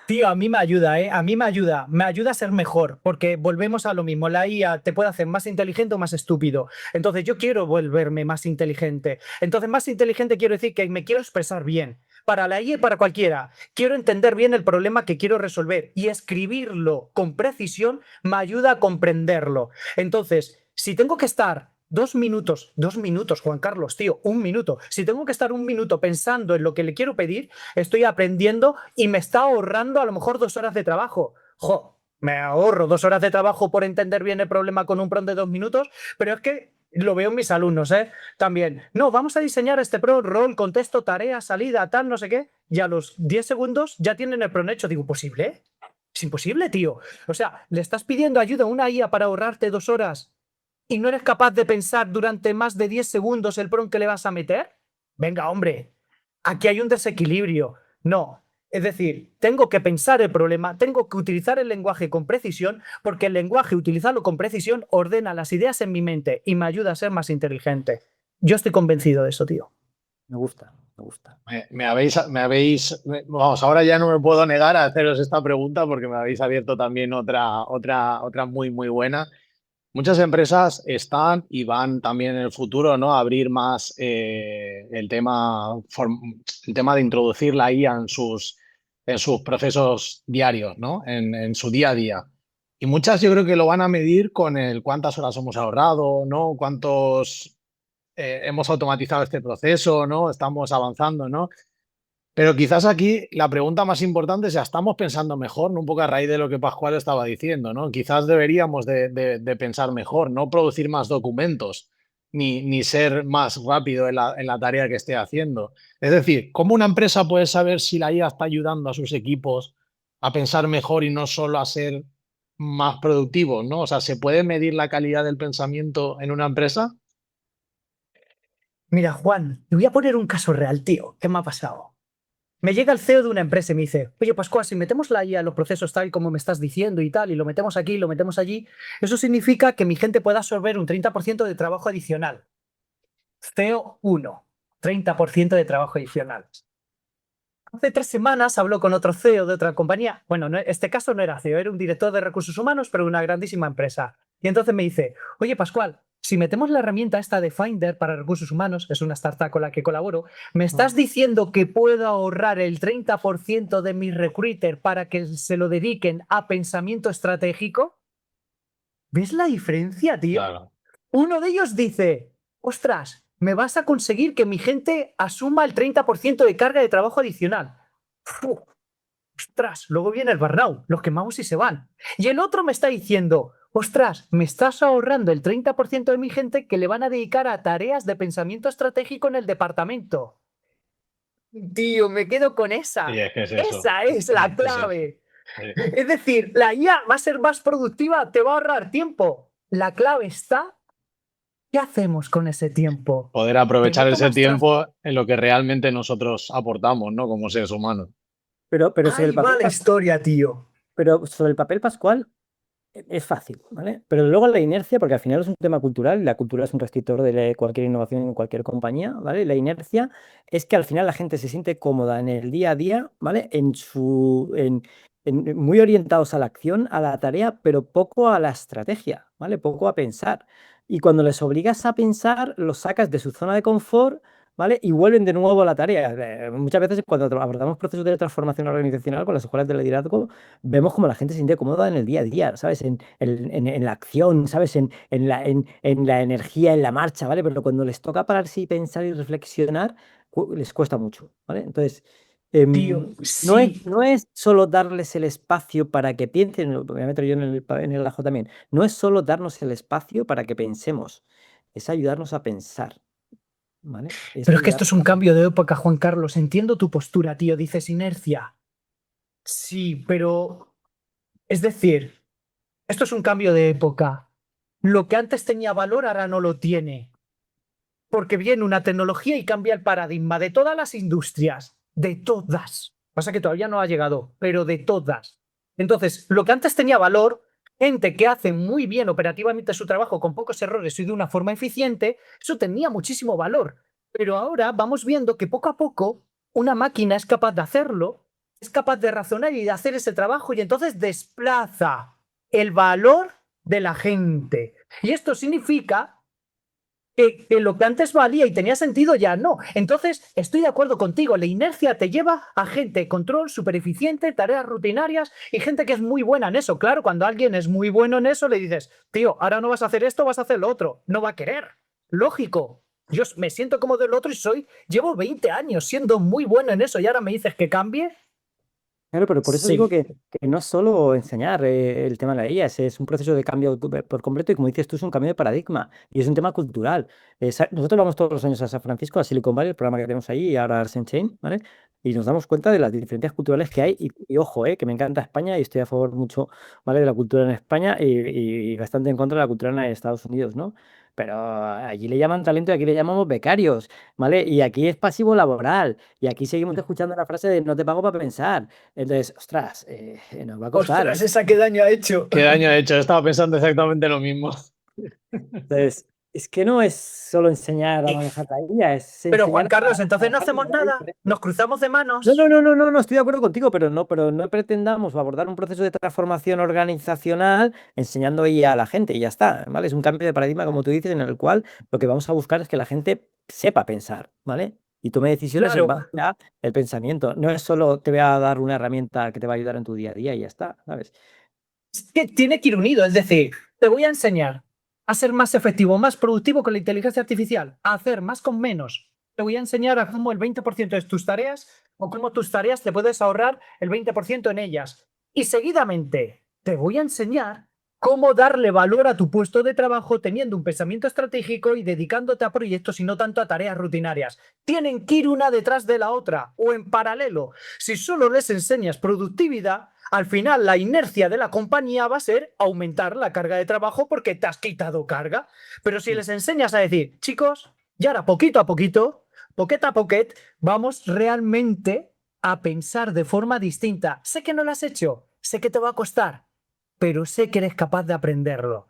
Speaker 1: Tío, a mí me ayuda, ¿eh? A mí me ayuda a ser mejor, porque volvemos a lo mismo, la IA te puede hacer más inteligente o más estúpido. Entonces yo quiero volverme más inteligente. Entonces más inteligente quiero decir que me quiero expresar bien. Para la IA y para cualquiera. Quiero entender bien el problema que quiero resolver y escribirlo con precisión me ayuda a comprenderlo. Entonces, si tengo que estar 2 minutos, Juan Carlos, tío, 1 minuto. Si tengo que estar 1 minuto pensando en lo que le quiero pedir, estoy aprendiendo y me está ahorrando a lo mejor 2 horas de trabajo. Jo, me ahorro 2 horas de trabajo por entender bien el problema con un prompt de 2 minutos, pero es que lo veo en mis alumnos, ¿eh? También. No, vamos a diseñar este prompt, rol, contexto, tarea, salida, tal, no sé qué. Y a los 10 segundos ya tienen el prompt hecho. Digo, ¿posible? Es imposible, tío. O sea, le estás pidiendo ayuda a una IA para ahorrarte 2 horas y no eres capaz de pensar durante más de 10 segundos el prompt que le vas a meter. Venga, hombre, aquí hay un desequilibrio. No. Es decir, tengo que pensar el problema, tengo que utilizar el lenguaje con precisión, porque el lenguaje, utilizarlo con precisión, ordena las ideas en mi mente y me ayuda a ser más inteligente. Yo estoy convencido de eso, tío.
Speaker 3: Me gusta, me gusta.
Speaker 2: Vamos, ahora ya no me puedo negar a haceros esta pregunta porque me habéis abierto también otra muy, muy buena. Muchas empresas están y van también en el futuro, ¿no? A abrir más el tema de introducir la IA en sus procesos diarios, ¿no? En su día a día. Y muchas yo creo que lo van a medir con el cuántas horas hemos ahorrado, ¿no? Cuántos hemos automatizado este proceso, ¿no? Estamos avanzando, ¿no? Pero quizás aquí la pregunta más importante es, ¿ya estamos pensando mejor? ¿No? Un poco a raíz de lo que Pascual estaba diciendo, ¿no? Quizás deberíamos de pensar mejor, no producir más documentos, ni ser más rápido en la tarea que esté haciendo. Es decir, ¿cómo una empresa puede saber si la IA está ayudando a sus equipos a pensar mejor y no solo a ser más productivos, ¿no? O sea, ¿se puede medir la calidad del pensamiento en una empresa?
Speaker 1: Mira, Juan, te voy a poner un caso real, tío. ¿Qué me ha pasado? Me llega el CEO de una empresa y me dice, oye, Pascual, si metemos la IA a los procesos tal como me estás diciendo y tal, y lo metemos aquí, lo metemos allí, eso significa que mi gente pueda absorber un 30% de trabajo adicional. CEO 1, 30% de trabajo adicional. Hace 3 semanas habló con otro CEO de otra compañía. Bueno, este caso no era CEO, era un director de recursos humanos, pero de una grandísima empresa. Y entonces me dice, oye, Pascual, si metemos la herramienta esta de Finder para recursos humanos, es una startup con la que colaboro, ¿me estás diciendo que puedo ahorrar el 30% de mis recruiters para que se lo dediquen a pensamiento estratégico? ¿Ves la diferencia, tío?
Speaker 2: Claro.
Speaker 1: Uno de ellos dice, ostras, me vas a conseguir que mi gente asuma el 30% de carga de trabajo adicional. Ostras, luego viene el burnout, los quemamos y se van. Y el otro me está diciendo, ostras, me estás ahorrando el 30% de mi gente que le van a dedicar a tareas de pensamiento estratégico en el departamento. Tío, me quedo con
Speaker 2: Y
Speaker 1: esa.
Speaker 2: es que es eso.
Speaker 1: Esa es la
Speaker 2: Eso.
Speaker 1: clave.
Speaker 2: Sí.
Speaker 1: Es decir, la IA va a ser más productiva, te va a ahorrar tiempo. La clave está, ¿qué hacemos con ese tiempo?
Speaker 2: Poder
Speaker 1: Te
Speaker 2: aprovechar
Speaker 1: noto
Speaker 2: ese
Speaker 1: más tras...
Speaker 2: tiempo en lo que realmente nosotros aportamos, ¿no? Como seres humanos.
Speaker 3: Pero sobre el
Speaker 1: Ahí va
Speaker 3: papel,
Speaker 1: la historia, tío.
Speaker 3: pero sobre el papel, Pascual, es fácil, ¿vale? Pero luego la inercia, porque al final es un tema cultural, y la cultura es un restrictor de cualquier innovación en cualquier compañía, ¿vale? La inercia es que al final la gente se siente cómoda en el día a día, ¿vale? Muy orientados a la acción, a la tarea, pero poco a la estrategia, ¿vale? Poco a pensar. Y cuando les obligas a pensar, los sacas de su zona de confort, ¿vale? Y vuelven de nuevo a la tarea. Muchas veces cuando abordamos procesos de transformación organizacional con las escuelas de liderazgo, vemos como la gente se siente cómoda en el día a día, ¿sabes? En la acción, ¿sabes? En la energía, en la marcha, ¿vale? Pero cuando les toca pararse y pensar y reflexionar, les cuesta mucho, ¿vale? Entonces,
Speaker 1: Tío,
Speaker 3: no es,
Speaker 1: sí.
Speaker 3: no es solo darles el espacio para que piensen, me voy a meter yo en el ajo también, no es solo darnos el espacio para que pensemos, es ayudarnos a pensar, ¿vale? Es
Speaker 1: Pero es que esto
Speaker 3: ayudar.
Speaker 1: es un cambio de época, Juan Carlos. Entiendo tu postura, tío. Dices inercia. Sí, pero es decir, esto es un cambio de época. Lo que antes tenía valor ahora no lo tiene. Porque viene una tecnología y cambia el paradigma de todas las industrias. De todas. Pasa que todavía no ha llegado, pero de todas. Entonces, lo que antes tenía valor, gente que hace muy bien operativamente su trabajo con pocos errores y de una forma eficiente, eso tenía muchísimo valor. Pero ahora vamos viendo que poco a poco una máquina es capaz de hacerlo, es capaz de razonar y de hacer ese trabajo y entonces desplaza el valor de la gente. Y esto significa que lo que antes valía y tenía sentido ya no. Entonces, estoy de acuerdo contigo, la inercia te lleva a gente de control, súper eficiente, tareas rutinarias y gente que es muy buena en eso. Claro, cuando alguien es muy bueno en eso, le dices, tío, ahora no vas a hacer esto, vas a hacer lo otro. No va a querer. Lógico. Yo me siento como del otro y llevo 20 años siendo muy bueno en eso y ahora me dices que cambie.
Speaker 3: Claro, pero por eso digo
Speaker 1: Sí.
Speaker 3: que no es solo enseñar el tema de la IA, es un proceso de cambio por completo y como dices tú, es un cambio de paradigma y es un tema cultural. Nosotros vamos todos los años a San Francisco, a Silicon Valley, el programa que tenemos ahí, y ahora a Chain, ¿vale? Y nos damos cuenta de las diferencias culturales que hay y ojo, que me encanta España y estoy a favor mucho, ¿vale? De la cultura en España y bastante en contra de la cultura en Estados Unidos, ¿no? Pero allí le llaman talento y aquí le llamamos becarios, ¿vale? Y aquí es pasivo laboral y aquí seguimos escuchando la frase de no te pago para pensar. Entonces, ostras, nos va a costar,
Speaker 1: Ostras,
Speaker 3: ¿eh?
Speaker 1: esa que daño ha hecho.
Speaker 2: ¿Qué daño ha hecho? Estaba pensando exactamente lo mismo.
Speaker 3: Entonces, es que no es solo enseñar a manejar la IA, es
Speaker 1: Pero Juan
Speaker 3: enseñar
Speaker 1: Carlos,
Speaker 3: a
Speaker 1: entonces no
Speaker 3: manejar de
Speaker 1: hacemos
Speaker 3: manera
Speaker 1: nada,
Speaker 3: diferente.
Speaker 1: nos cruzamos de
Speaker 3: No, no,
Speaker 1: manos.
Speaker 3: no, no, no, no, estoy de acuerdo contigo, pero no pretendamos abordar un proceso de transformación organizacional enseñando IA a la gente y ya está, ¿vale? Es un cambio de paradigma, como tú dices, en el cual lo que vamos a buscar es que la gente sepa pensar, ¿vale? Y tome decisiones en
Speaker 1: Claro,
Speaker 3: base al pensamiento. No es solo te voy a dar una herramienta que te va a ayudar en tu día a día y ya está, ¿sabes?
Speaker 1: es que tiene que ir unido, es decir, te voy a enseñar a ser más efectivo, más productivo con la inteligencia artificial, a hacer más con menos. Te voy a enseñar a cómo el 20% de tus tareas o cómo tus tareas te puedes ahorrar el 20% en ellas. Y seguidamente te voy a enseñar cómo darle valor a tu puesto de trabajo teniendo un pensamiento estratégico y dedicándote a proyectos y no tanto a tareas rutinarias. Tienen que ir una detrás de la otra o en paralelo. Si solo les enseñas productividad, al final la inercia de la compañía va a ser aumentar la carga de trabajo porque te has quitado carga. Pero si les enseñas a decir, chicos, y ahora poquito a poquito, poquet a poquet, vamos realmente a pensar de forma distinta. Sé que no lo has hecho, sé que te va a costar, pero sé que eres capaz de aprenderlo.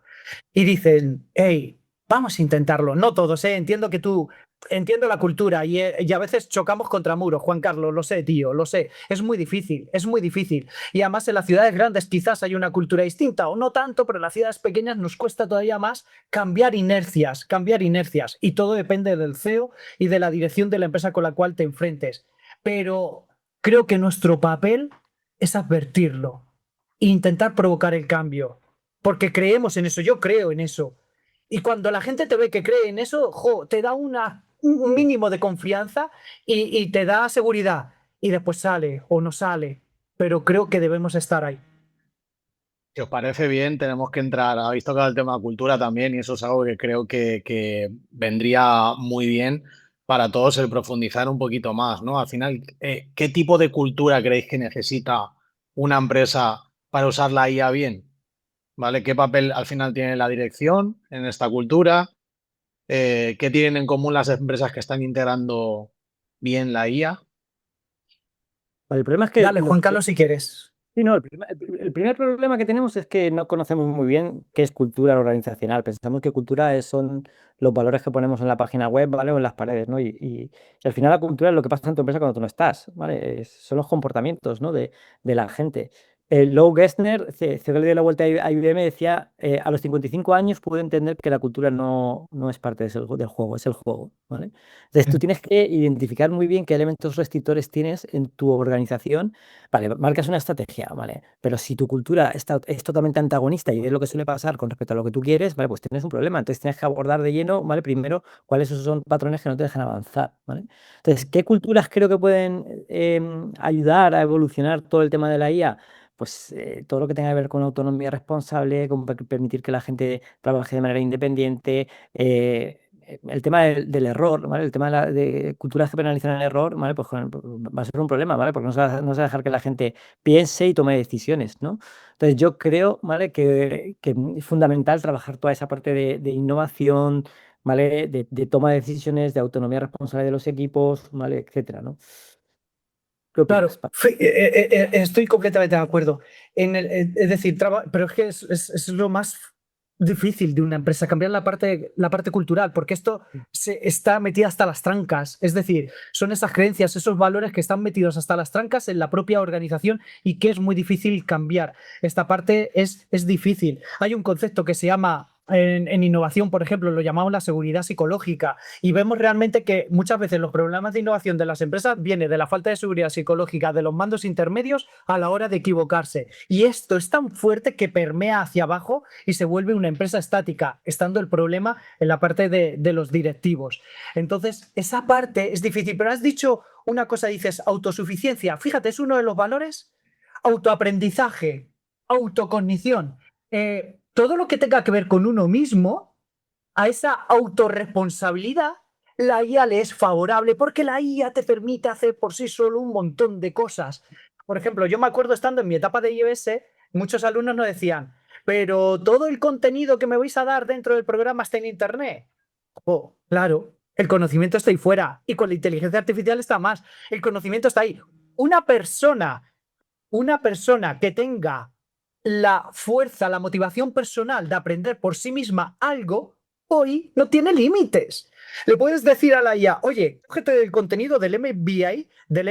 Speaker 1: Y dicen, hey, vamos a intentarlo. No todos, ¿eh? Entiendo que tú, entiendo la cultura y a veces chocamos contra muros, Juan Carlos, lo sé, tío, lo sé. Es muy difícil, es muy difícil. Y además en las ciudades grandes quizás hay una cultura distinta o no tanto, pero en las ciudades pequeñas nos cuesta todavía más cambiar inercias, cambiar inercias. Y todo depende del CEO y de la dirección de la empresa con la cual te enfrentes. Pero creo que nuestro papel es advertirlo e intentar provocar el cambio porque creemos en eso, yo creo en eso. Y cuando la gente te ve que cree en eso, jo, te da un mínimo de confianza y te da seguridad. Y después sale o no sale. Pero creo que debemos estar ahí.
Speaker 2: Si os parece bien, tenemos que entrar. Habéis tocado el tema de cultura también y eso es algo que creo que vendría muy bien para todos el profundizar un poquito más, ¿no? Al final, ¿qué tipo de cultura creéis que necesita una empresa para usar la IA bien? ¿Vale? ¿Qué papel al final tiene la dirección en esta cultura? ¿Qué tienen en común las empresas que están integrando bien la IA?
Speaker 3: Vale, el problema es que
Speaker 1: Dale, Juan Carlos, si quieres.
Speaker 3: sí, no, el primer problema que tenemos es que no conocemos muy bien qué es cultura organizacional. Pensamos que cultura son los valores que ponemos en la página web, ¿vale? O en las paredes, ¿no? Y al final la cultura es lo que pasa en tu empresa cuando tú no estás, ¿vale? Son los comportamientos, ¿no? De la gente. Lou Gerstner, que le dio la vuelta a IBM, decía, a los 55 años pude entender que la cultura no es parte del juego, es el juego, ¿vale? Entonces tú tienes que identificar muy bien qué elementos restrictores tienes en tu organización. Vale, marcas una estrategia, ¿vale? Pero si tu cultura es totalmente antagonista y es lo que suele pasar con respecto a lo que tú quieres, ¿vale? Pues tienes un problema. Entonces tienes que abordar de lleno, ¿vale? Primero, cuáles son patrones que no te dejan avanzar, ¿vale? Entonces, ¿qué culturas creo que pueden ayudar a evolucionar todo el tema de la IA? Pues todo lo que tenga que ver con autonomía responsable, con permitir que la gente trabaje de manera independiente, el tema del error, ¿vale? El tema de culturas que penalizan el error, ¿vale? Pues va a ser un problema, ¿vale? Porque no se va a dejar que la gente piense y tome decisiones, ¿no? Entonces yo creo, ¿vale? Que es fundamental trabajar toda esa parte de innovación, ¿vale? De toma de decisiones, de autonomía responsable de los equipos, ¿vale? Etcétera, ¿no? ¿Qué opinas,
Speaker 1: Claro,
Speaker 3: Pablo?
Speaker 1: estoy completamente de acuerdo. Es decir, pero es que es lo más difícil de una empresa, cambiar la parte cultural, porque esto se está metido hasta las trancas. Es decir, son esas creencias, esos valores que están metidos hasta las trancas en la propia organización y que es muy difícil cambiar. Esta parte es difícil. Hay un concepto que se llama. En innovación, por ejemplo, lo llamamos la seguridad psicológica y vemos realmente que muchas veces los problemas de innovación de las empresas vienen de la falta de seguridad psicológica de los mandos intermedios a la hora de equivocarse. Y esto es tan fuerte que permea hacia abajo y se vuelve una empresa estática, estando el problema en la parte de los directivos. Entonces, esa parte es difícil, pero has dicho una cosa, dices autosuficiencia. Fíjate, es uno de los valores. Autoaprendizaje, autocognición. Todo lo que tenga que ver con uno mismo, a esa autorresponsabilidad, la IA le es favorable porque la IA te permite hacer por sí solo un montón de cosas. Por ejemplo, yo me acuerdo estando en mi etapa de iOS, muchos alumnos nos decían, pero todo el contenido que me vais a dar dentro del programa está en Internet. Oh, claro, el conocimiento está ahí fuera y con la inteligencia artificial está más. El conocimiento está ahí. Una persona una persona que tenga la fuerza, la motivación personal de aprender por sí misma algo, hoy no tiene límites. Le puedes decir a la IA, oye, cógete el contenido del MBA del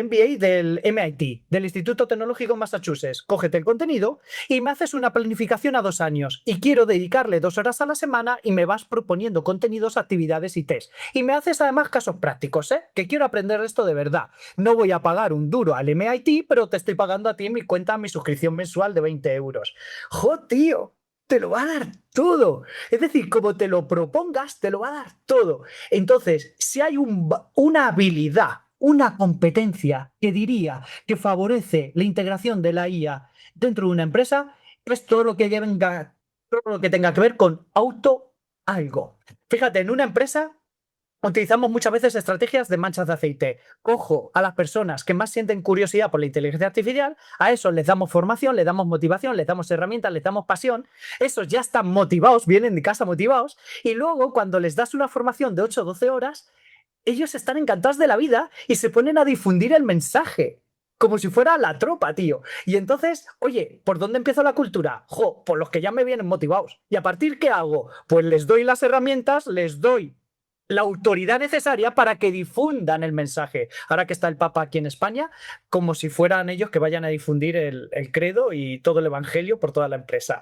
Speaker 1: MIT, del Instituto Tecnológico de Massachusetts, cógete el contenido y me haces una planificación a 2 años y quiero dedicarle 2 horas a la semana y me vas proponiendo contenidos, actividades y test. Y me haces además casos prácticos, ¿eh? Que quiero aprender esto de verdad. No voy a pagar un duro al MIT, pero te estoy pagando a ti en mi cuenta mi suscripción mensual de 20 euros. ¡Jo, tío! Te lo va a dar todo. Es decir, como te lo propongas, te lo va a dar todo. Entonces, si hay una habilidad, una competencia que diría que favorece la integración de la IA dentro de una empresa, es todo lo que tenga que ver con auto algo. Fíjate, en una empresa utilizamos muchas veces estrategias de manchas de aceite. Cojo a las personas que más sienten curiosidad por la inteligencia artificial, a esos les damos formación, les damos motivación, les damos herramientas, les damos pasión. Esos ya están motivados, vienen de casa motivados, y luego cuando les das una formación de 8 o 12 horas, ellos están encantados de la vida y se ponen a difundir el mensaje. Como si fuera la tropa, tío. Y entonces, oye, ¿por dónde empiezo la cultura? Jo, por los que ya me vienen motivados. ¿Y a partir qué hago? Pues les doy las herramientas, les doy la autoridad necesaria para que difundan el mensaje. Ahora que está el Papa aquí en España, como si fueran ellos que vayan a difundir el credo y todo el evangelio por toda la empresa.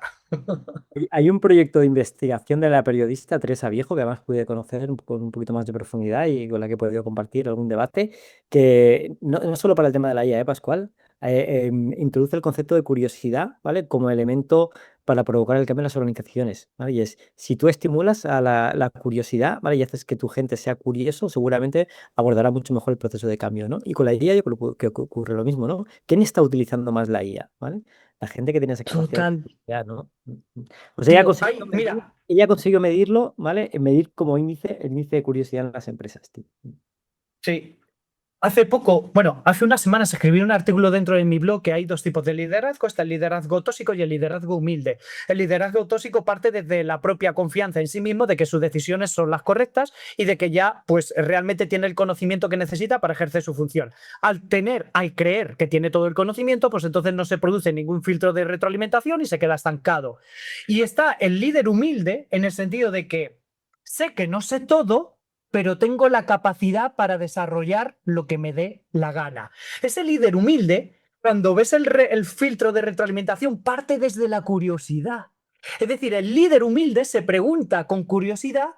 Speaker 3: Hay un proyecto de investigación de la periodista Teresa Viejo, que además pude conocer con un poquito más de profundidad y con la que he podido compartir algún debate, que no solo para el tema de la IA, Pascual, introduce el concepto de curiosidad, ¿vale? Como elemento para provocar el cambio en las organizaciones, ¿vale? Y es, si tú estimulas a la curiosidad, ¿vale? Y haces que tu gente sea curioso, seguramente abordará mucho mejor el proceso de cambio, ¿no? Y con la IA yo creo que ocurre lo mismo, ¿no? ¿Quién está utilizando más la IA, ¿vale? La gente que tiene esa capacidad de
Speaker 1: Total.
Speaker 3: curiosidad, ¿no? Pues
Speaker 1: Tío, ay, mira,
Speaker 3: ella consiguió medirlo, ¿vale? Medir como índice, el índice de curiosidad en las empresas, tío.
Speaker 1: sí. Hace poco, bueno, hace unas semanas escribí un artículo dentro de mi blog que hay dos tipos de liderazgo. Está el liderazgo tóxico y el liderazgo humilde. El liderazgo tóxico parte desde la propia confianza en sí mismo de que sus decisiones son las correctas y de que ya pues realmente tiene el conocimiento que necesita para ejercer su función. Al creer que tiene todo el conocimiento, pues entonces no se produce ningún filtro de retroalimentación y se queda estancado. Y está el líder humilde en el sentido de que sé que no sé todo, pero tengo la capacidad para desarrollar lo que me dé la gana. Ese líder humilde, cuando ves el filtro de retroalimentación, parte desde la curiosidad. Es decir, el líder humilde se pregunta con curiosidad,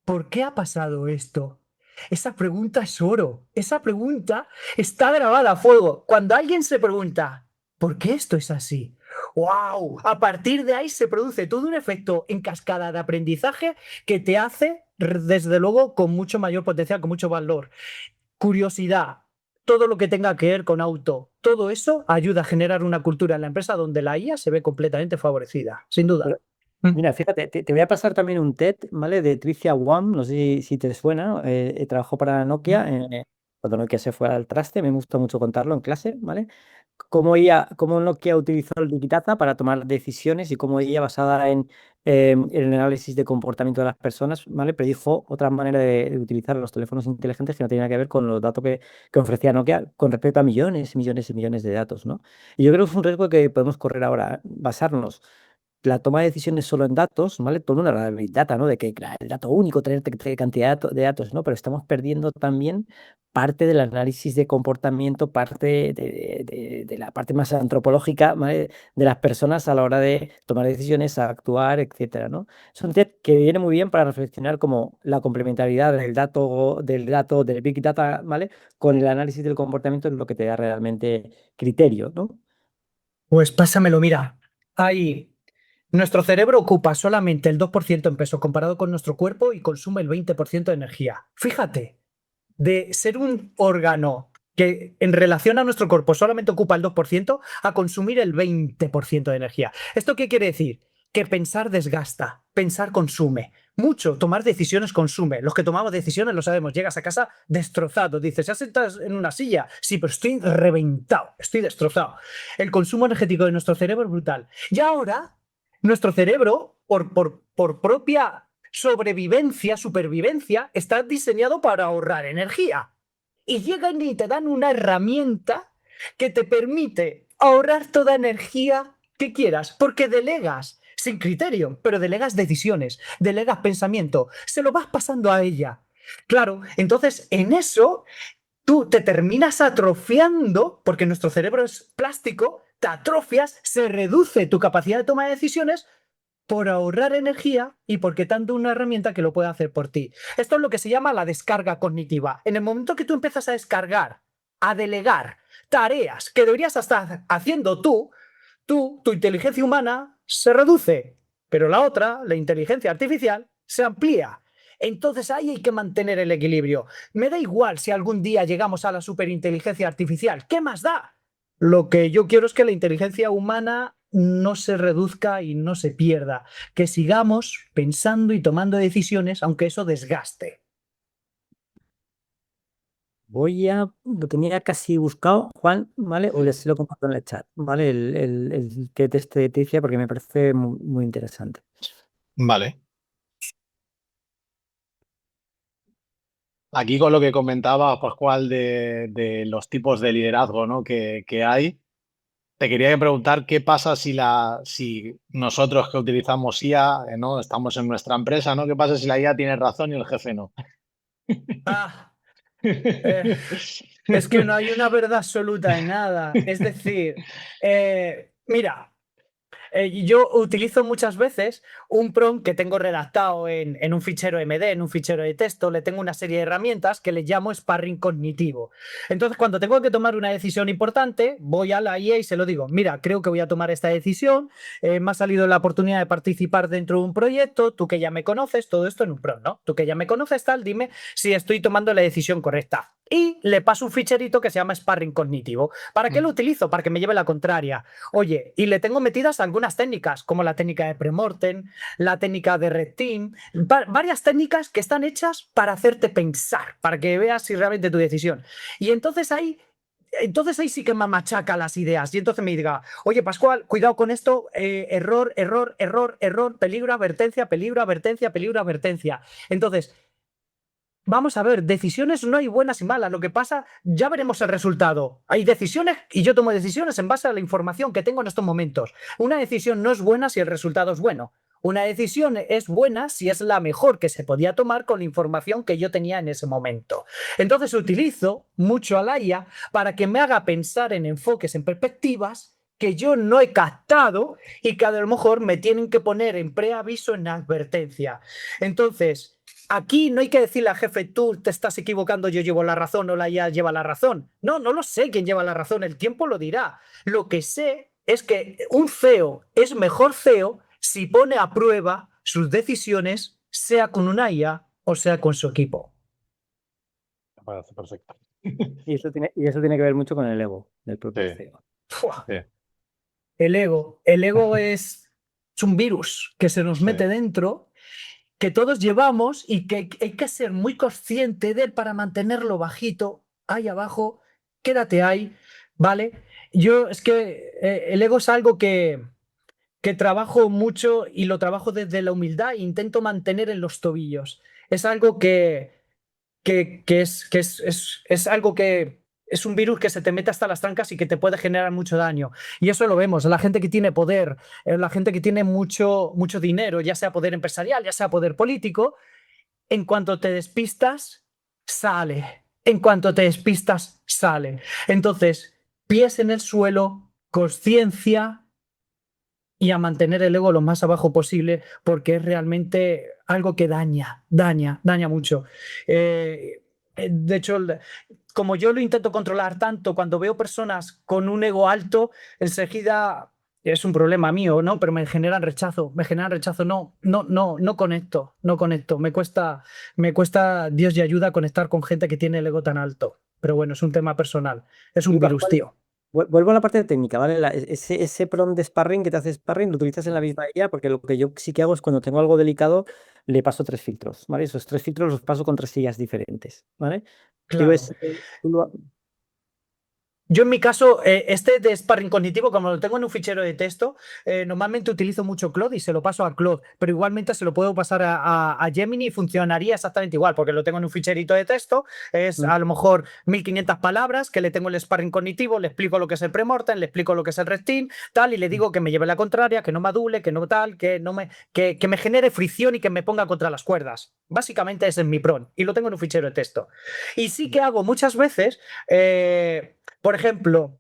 Speaker 1: ¿por qué ha pasado esto? Esa pregunta es oro. Esa pregunta está grabada a fuego. Cuando alguien se pregunta, ¿por qué esto es así? ¡Wow! A partir de ahí se produce todo un efecto en cascada de aprendizaje que te hace, desde luego, con mucho mayor potencial, con mucho valor. Curiosidad, todo lo que tenga que ver con auto, todo eso ayuda a generar una cultura en la empresa donde la IA se ve completamente favorecida, sin duda.
Speaker 3: Pero, mira, fíjate, te voy a pasar también un TED, ¿vale? De Tricia Wang, no sé si te suena, trabajó para Nokia, cuando Nokia se fue al traste, me gusta mucho contarlo en clase, ¿vale? Cómo Nokia utilizó el Big Data para tomar decisiones y cómo ella, basada en el análisis de comportamiento de las personas, ¿vale? Predijo otra manera de utilizar los teléfonos inteligentes que no tenían que ver con los datos que ofrecía Nokia con respecto a millones, millones y millones de datos, ¿no? Y yo creo que es un riesgo que podemos correr ahora, basarnos la toma de decisiones solo en datos, ¿vale? Todo el mundo habla de Big Data, ¿no? De que claro, el dato único, tener cantidad de datos, ¿no? Pero estamos perdiendo también parte del análisis de comportamiento, parte de la parte más antropológica, ¿vale? De las personas a la hora de tomar decisiones, a actuar, etcétera, ¿no? Es un TED que viene muy bien para reflexionar como la complementariedad del Big Data, ¿vale? Con el análisis del comportamiento es lo que te da realmente criterio, ¿no?
Speaker 1: Pues pásamelo, mira. Ahí. Nuestro cerebro ocupa solamente el 2% en peso comparado con nuestro cuerpo y consume el 20% de energía. Fíjate, de ser un órgano que en relación a nuestro cuerpo solamente ocupa el 2% a consumir el 20% de energía. ¿Esto qué quiere decir? Que pensar desgasta, pensar consume. Mucho, tomar decisiones consume. Los que tomamos decisiones lo sabemos. Llegas a casa destrozado. Dices, ¿ya sentas en una silla? Sí, pero estoy reventado, estoy destrozado. El consumo energético de nuestro cerebro es brutal. Y ahora, nuestro cerebro, por propia sobrevivencia, supervivencia, está diseñado para ahorrar energía. Y llegan y te dan una herramienta que te permite ahorrar toda energía que quieras, porque delegas sin criterio, pero delegas decisiones, delegas pensamiento, se lo vas pasando a ella. Claro, entonces en eso tú te terminas atrofiando, porque nuestro cerebro es plástico, te atrofias, se reduce tu capacidad de toma de decisiones por ahorrar energía y porque tanto una herramienta que lo puede hacer por ti. Esto es lo que se llama la descarga cognitiva. En el momento que tú empiezas a descargar, a delegar tareas que deberías estar haciendo tu inteligencia humana se reduce, pero la otra, la inteligencia artificial, se amplía. Entonces ahí hay que mantener el equilibrio. Me da igual si algún día llegamos a la superinteligencia artificial. ¿Qué más da? Lo que yo quiero es que la inteligencia humana no se reduzca y no se pierda, que sigamos pensando y tomando decisiones, aunque eso desgaste.
Speaker 3: Lo tenía casi buscado, Juan, ¿vale? O les lo comparto en el chat, ¿vale? El que te decía porque me parece muy, muy interesante.
Speaker 2: Vale. Aquí con lo que comentaba Pascual de los tipos de liderazgo, ¿no? que hay, te quería preguntar qué pasa si nosotros que utilizamos IA, ¿no? Estamos en nuestra empresa, ¿no? ¿Qué pasa si la IA tiene razón y el jefe no?
Speaker 1: Ah, eh, es que no hay una verdad absoluta en nada. Es decir, mira. Yo utilizo muchas veces un prompt que tengo redactado en un fichero MD, en un fichero de texto, le tengo una serie de herramientas que le llamo sparring cognitivo. Entonces, cuando tengo que tomar una decisión importante, voy a la IA y se lo digo, mira, creo que voy a tomar esta decisión, me ha salido la oportunidad de participar dentro de un proyecto, tú que ya me conoces, todo esto en un prompt, ¿no? Tú que ya me conoces, tal, dime si estoy tomando la decisión correcta. Y le paso un ficherito que se llama sparring cognitivo. ¿Para qué lo utilizo? Para que me lleve la contraria. Oye, y le tengo metidas algunas técnicas, como la técnica de premortem, la técnica de red team, varias técnicas que están hechas para hacerte pensar, para que veas si realmente tu decisión. Y entonces ahí sí que me machaca las ideas. Y entonces me diga, oye, Pascual, cuidado con esto, error, error, error, error, peligro, advertencia, peligro, advertencia, peligro, advertencia. Entonces, vamos a ver, decisiones no hay buenas y malas. Lo que pasa, ya veremos el resultado. Hay decisiones y yo tomo decisiones en base a la información que tengo en estos momentos. Una decisión no es buena si el resultado es bueno. Una decisión es buena si es la mejor que se podía tomar con la información que yo tenía en ese momento. Entonces utilizo mucho a la IA para que me haga pensar en enfoques, en perspectivas que yo no he captado y que a lo mejor me tienen que poner en preaviso, en advertencia. Entonces, aquí no hay que decirle al jefe, tú te estás equivocando, yo llevo la razón o la IA lleva la razón. No, no lo sé quién lleva la razón, el tiempo lo dirá. Lo que sé es que un CEO es mejor CEO si pone a prueba sus decisiones, sea con una IA o sea con su equipo.
Speaker 2: Me parece perfecto.
Speaker 3: Y eso tiene que ver mucho con el ego del propio
Speaker 2: Sí,
Speaker 3: CEO.
Speaker 1: Fua.
Speaker 2: sí,
Speaker 1: El ego es un virus que se nos
Speaker 2: sí.
Speaker 1: mete dentro, que todos llevamos y que hay que ser muy consciente de él para mantenerlo bajito, ahí abajo, quédate ahí, ¿vale? Yo es que el ego es algo que trabajo mucho y lo trabajo desde la humildad e intento mantener en los tobillos. Es algo es algo que es un virus que se te mete hasta las trancas y que te puede generar mucho daño. Y eso lo vemos, la gente que tiene poder, la gente que tiene mucho dinero, ya sea poder empresarial, ya sea poder político, en cuanto te despistas, sale. En cuanto te despistas, sale. Entonces, pies en el suelo, conciencia y a mantener el ego lo más abajo posible porque es realmente algo que daña mucho. De hecho, como yo lo intento controlar tanto, cuando veo personas con un ego alto, enseguida es un problema mío, ¿no? Pero me generan rechazo, no conecto, no conecto. Me cuesta Dios y ayuda conectar con gente que tiene el ego tan alto. Pero bueno, es un tema personal, es un
Speaker 3: Y
Speaker 1: virus,
Speaker 3: Pascual,
Speaker 1: tío.
Speaker 3: vuelvo a la parte técnica, ¿vale? Ese prompt de sparring que te hace sparring lo utilizas en la misma IA, porque lo que yo sí que hago es cuando tengo algo delicado, le paso 3 filtros, ¿vale? Esos 3 filtros los paso con 3 IAs diferentes, ¿vale? Digo,
Speaker 1: Claro.
Speaker 3: tú
Speaker 1: Yo en mi caso, este de sparring cognitivo, como lo tengo en un fichero de texto, normalmente utilizo mucho Claude y se lo paso a Claude, pero igualmente se lo puedo pasar a Gemini y funcionaría exactamente igual, porque lo tengo en un ficherito de texto, es a lo mejor 1500 palabras, que le tengo el sparring cognitivo, le explico lo que es el premortem, le explico lo que es el resting, tal, y le digo que me lleve la contraria, que no me adule, que no tal, que me genere fricción y que me ponga contra las cuerdas. Básicamente ese es mi prompt y lo tengo en un fichero de texto. Y sí que hago muchas veces... por ejemplo,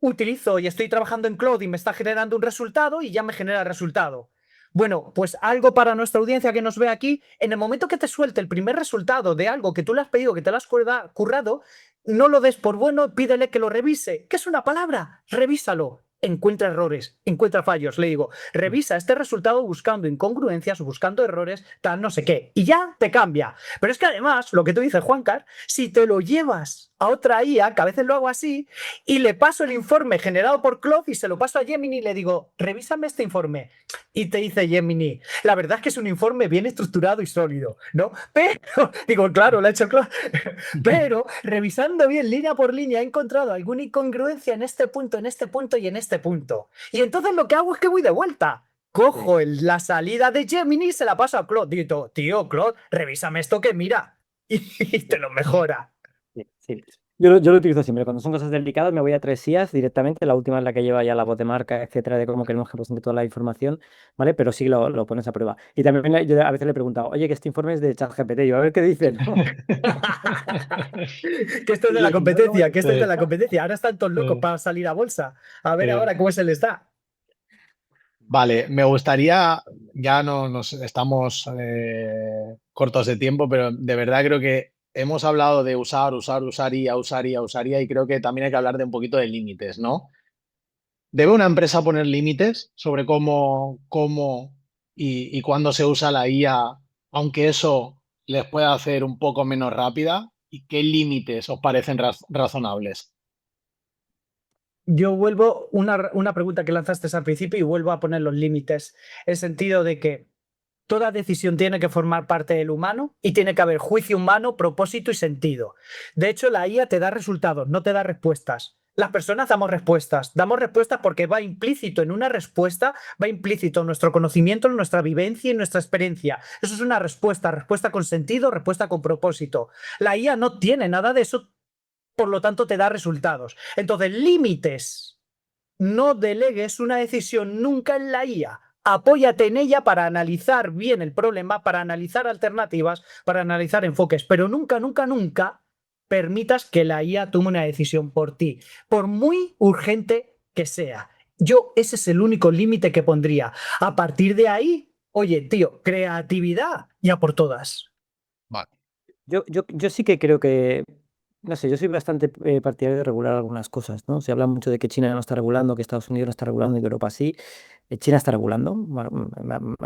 Speaker 1: utilizo y estoy trabajando en Cloud y me está generando un resultado y ya me genera el resultado. Bueno, pues algo para nuestra audiencia que nos ve aquí, en el momento que te suelte el primer resultado de algo que tú le has pedido, que te lo has currado, no lo des por bueno, pídele que lo revise. ¿Qué es una palabra? Revísalo. Encuentra errores, encuentra fallos. Le digo, revisa este resultado buscando incongruencias, buscando errores, tal, no sé qué. Y ya te cambia. Pero es que además, lo que tú dices, Juancar, si te lo llevas a otra IA, que a veces lo hago así, y le paso el informe generado por Claude y se lo paso a Gemini y le digo, revísame este informe. Y te dice Gemini, la verdad es que es un informe bien estructurado y sólido, ¿no? Pero, digo, claro, lo ha hecho Claude, pero revisando bien línea por línea he encontrado alguna incongruencia en este punto, en este punto y en este punto. Y entonces lo que hago es que voy de vuelta. Cojo la salida de Gemini y se la paso a Claude. Digo, tío, Claude, revísame esto que mira. Y te lo mejora.
Speaker 3: Sí. Yo lo utilizo siempre. Cuando son cosas delicadas, me voy a 3 IAs directamente. La última es la que lleva ya la voz de marca, etcétera, de cómo queremos que presente toda la información, ¿vale? Pero sí lo pones a prueba. Y también yo a veces le he preguntado, oye, que este informe es de ChatGPT. Yo, a ver qué dice, ¿no?
Speaker 1: Que esto es de la
Speaker 3: Y si no, luego
Speaker 1: competencia, que esto es de
Speaker 2: Sí,
Speaker 1: la competencia. Ahora están todos locos
Speaker 2: sí,
Speaker 1: para salir a bolsa. A ver
Speaker 2: sí.
Speaker 1: ahora cómo se les da.
Speaker 2: Vale, me gustaría, ya no nos estamos cortos de tiempo, pero de verdad creo que hemos hablado de usar IA, y creo que también hay que hablar de un poquito de límites, ¿no? ¿Debe una empresa poner límites sobre cómo y cuándo se usa la IA, aunque eso les pueda hacer un poco menos rápida? ¿Y qué límites os parecen razonables?
Speaker 1: Yo vuelvo una pregunta que lanzaste al principio y vuelvo a poner los límites, en el sentido de que toda decisión tiene que formar parte del humano y tiene que haber juicio humano, propósito y sentido. De hecho, la IA te da resultados, no te da respuestas. Las personas damos respuestas porque va implícito en una respuesta, va implícito en nuestro conocimiento, en nuestra vivencia y en nuestra experiencia. Eso es una respuesta, respuesta con sentido, respuesta con propósito. La IA no tiene nada de eso, por lo tanto te da resultados. Entonces, límites. No delegues una decisión nunca en la IA. Apóyate en ella para analizar bien el problema, para analizar alternativas, para analizar enfoques, pero nunca, nunca, nunca permitas que la IA tome una decisión por ti, por muy urgente que sea. Yo ese es el único límite que pondría. A partir de ahí, oye, tío, creatividad ya por todas.
Speaker 2: Vale.
Speaker 3: Yo sí que creo que, no sé, yo soy bastante partidario de regular algunas cosas, ¿no? Se habla mucho de que China no está regulando, que Estados Unidos no está regulando y que Europa sí. China está regulando,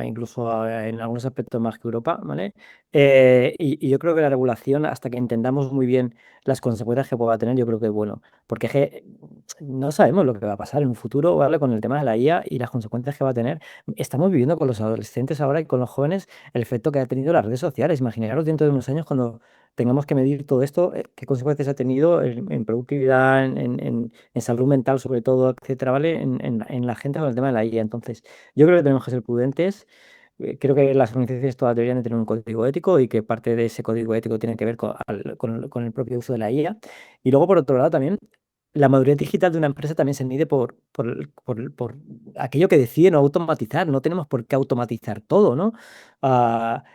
Speaker 3: incluso en algunos aspectos más que Europa, ¿vale? Y yo creo que la regulación, hasta que entendamos muy bien las consecuencias que pueda tener, yo creo que es bueno, porque es que no sabemos lo que va a pasar en un futuro, ¿vale? Con el tema de la IA y las consecuencias que va a tener. Estamos viviendo con los adolescentes ahora y con los jóvenes el efecto que ha tenido las redes sociales. Imaginaros dentro de unos años cuando tengamos que medir todo esto, qué consecuencias ha tenido en productividad, en salud mental, sobre todo, etcétera, ¿vale? En la gente con el tema de la IA. Entonces, yo creo que tenemos que ser prudentes. Creo que las organizaciones todas deberían de tener un código ético y que parte de ese código ético tiene que ver con el propio uso de la IA. Y luego, por otro lado, también la madurez digital de una empresa también se mide por aquello que decide no automatizar. No tenemos por qué automatizar todo, ¿no?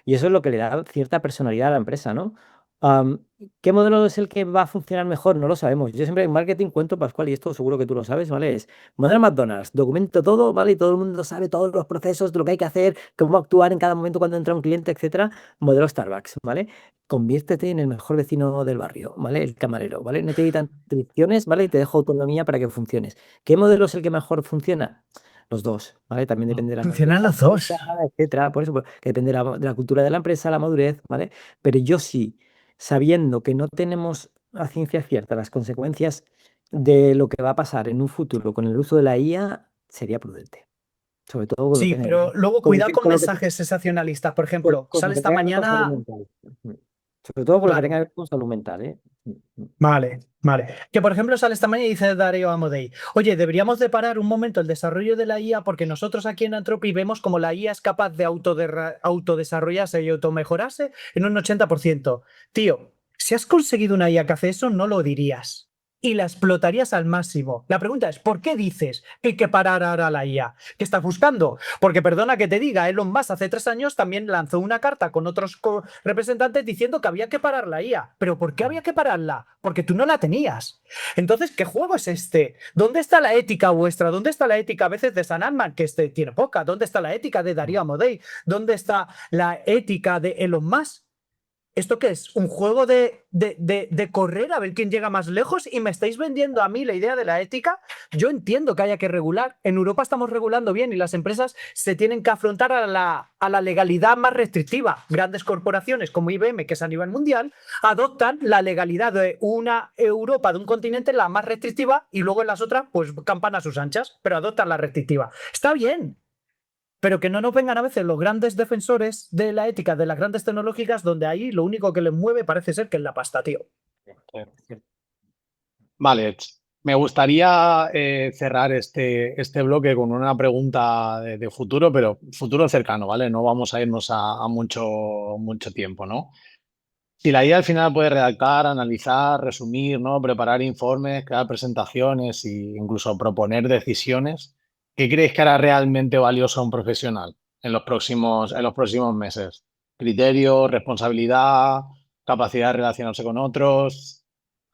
Speaker 3: Y eso es lo que le da cierta personalidad a la empresa, ¿no? Am, ¿Qué modelo es el que va a funcionar mejor? No lo sabemos. Yo siempre en marketing cuento, Pascual, y esto seguro que tú lo sabes, ¿vale? Es modelo McDonald's, documento todo, ¿vale? Y todo el mundo sabe todos los procesos de lo que hay que hacer, cómo actuar en cada momento cuando entra un cliente, etcétera. Modelo Starbucks, ¿vale? Conviértete en el mejor vecino del barrio, ¿vale? El camarero, ¿vale? No te editan instrucciones, ¿vale? Y te dejo autonomía para que funciones. ¿Qué modelo es el que mejor funciona? Los dos, ¿vale? También depende de la madurez
Speaker 1: Funcionan
Speaker 3: de la
Speaker 1: los dos.
Speaker 3: empresa, etcétera. Por eso, pues, que depende de la cultura de la empresa, la madurez, ¿vale? Pero yo sí, sabiendo que no tenemos a ciencia cierta las consecuencias de lo que va a pasar en un futuro con el uso de la IA, sería prudente. Sobre todo
Speaker 1: Sí, pero luego cuidado con
Speaker 3: con lo que
Speaker 1: mensajes sensacionalistas. Por
Speaker 3: con
Speaker 1: ejemplo,
Speaker 3: con
Speaker 1: sale
Speaker 3: lo que
Speaker 1: esta
Speaker 3: tenga que ver con salud
Speaker 1: mañana.
Speaker 3: mental. Ujú. Sobre todo con lo que tenga
Speaker 1: Claro,
Speaker 3: que ver con salud mental, ¿eh? Ujú.
Speaker 1: vale, vale. Que por ejemplo sale esta mañana y dice Darío Amodei, oye, deberíamos de parar un momento el desarrollo de la IA porque nosotros aquí en Entropy vemos como la IA es capaz de autodesarrollarse y automejorarse en un 80%. Tío, si has conseguido una IA que hace eso, no lo dirías. Y la explotarías al máximo. La pregunta es, ¿por qué dices que hay que parar ahora la IA? ¿Qué estás buscando? Porque perdona que te diga, Elon Musk hace 3 años también lanzó una carta con otros representantes diciendo que había que parar la IA. ¿Pero por qué había que pararla? Porque tú no la tenías. Entonces, ¿qué juego es este? ¿Dónde está la ética vuestra? ¿Dónde está la ética a veces de San Altman, que este tiene poca? ¿Dónde está la ética de Darío Amodei? ¿Dónde está la ética de Elon Musk? ¿Esto qué es? ¿Un juego de correr a ver quién llega más lejos? ¿Y me estáis vendiendo a mí la idea de la ética? Yo entiendo que haya que regular. En Europa estamos regulando bien y las empresas se tienen que afrontar a la legalidad más restrictiva. Grandes corporaciones como IBM, que es a nivel mundial, adoptan la legalidad de una Europa, de un continente, la más restrictiva, y luego en las otras, pues campan a sus anchas, pero adoptan la restrictiva. Está bien, pero que no nos vengan a veces los grandes defensores de la ética de las grandes tecnológicas, donde ahí lo único que les mueve parece ser que es la pasta, tío.
Speaker 2: Vale, me gustaría cerrar este bloque con una pregunta de futuro, pero futuro cercano, ¿vale? No vamos a irnos a mucho tiempo, ¿no? Si la IA al final puede redactar, analizar, resumir, ¿no? Preparar informes, crear presentaciones e incluso proponer decisiones, ¿qué creéis que hará realmente valioso a un profesional en los próximos meses? Criterio, responsabilidad, capacidad de relacionarse con otros,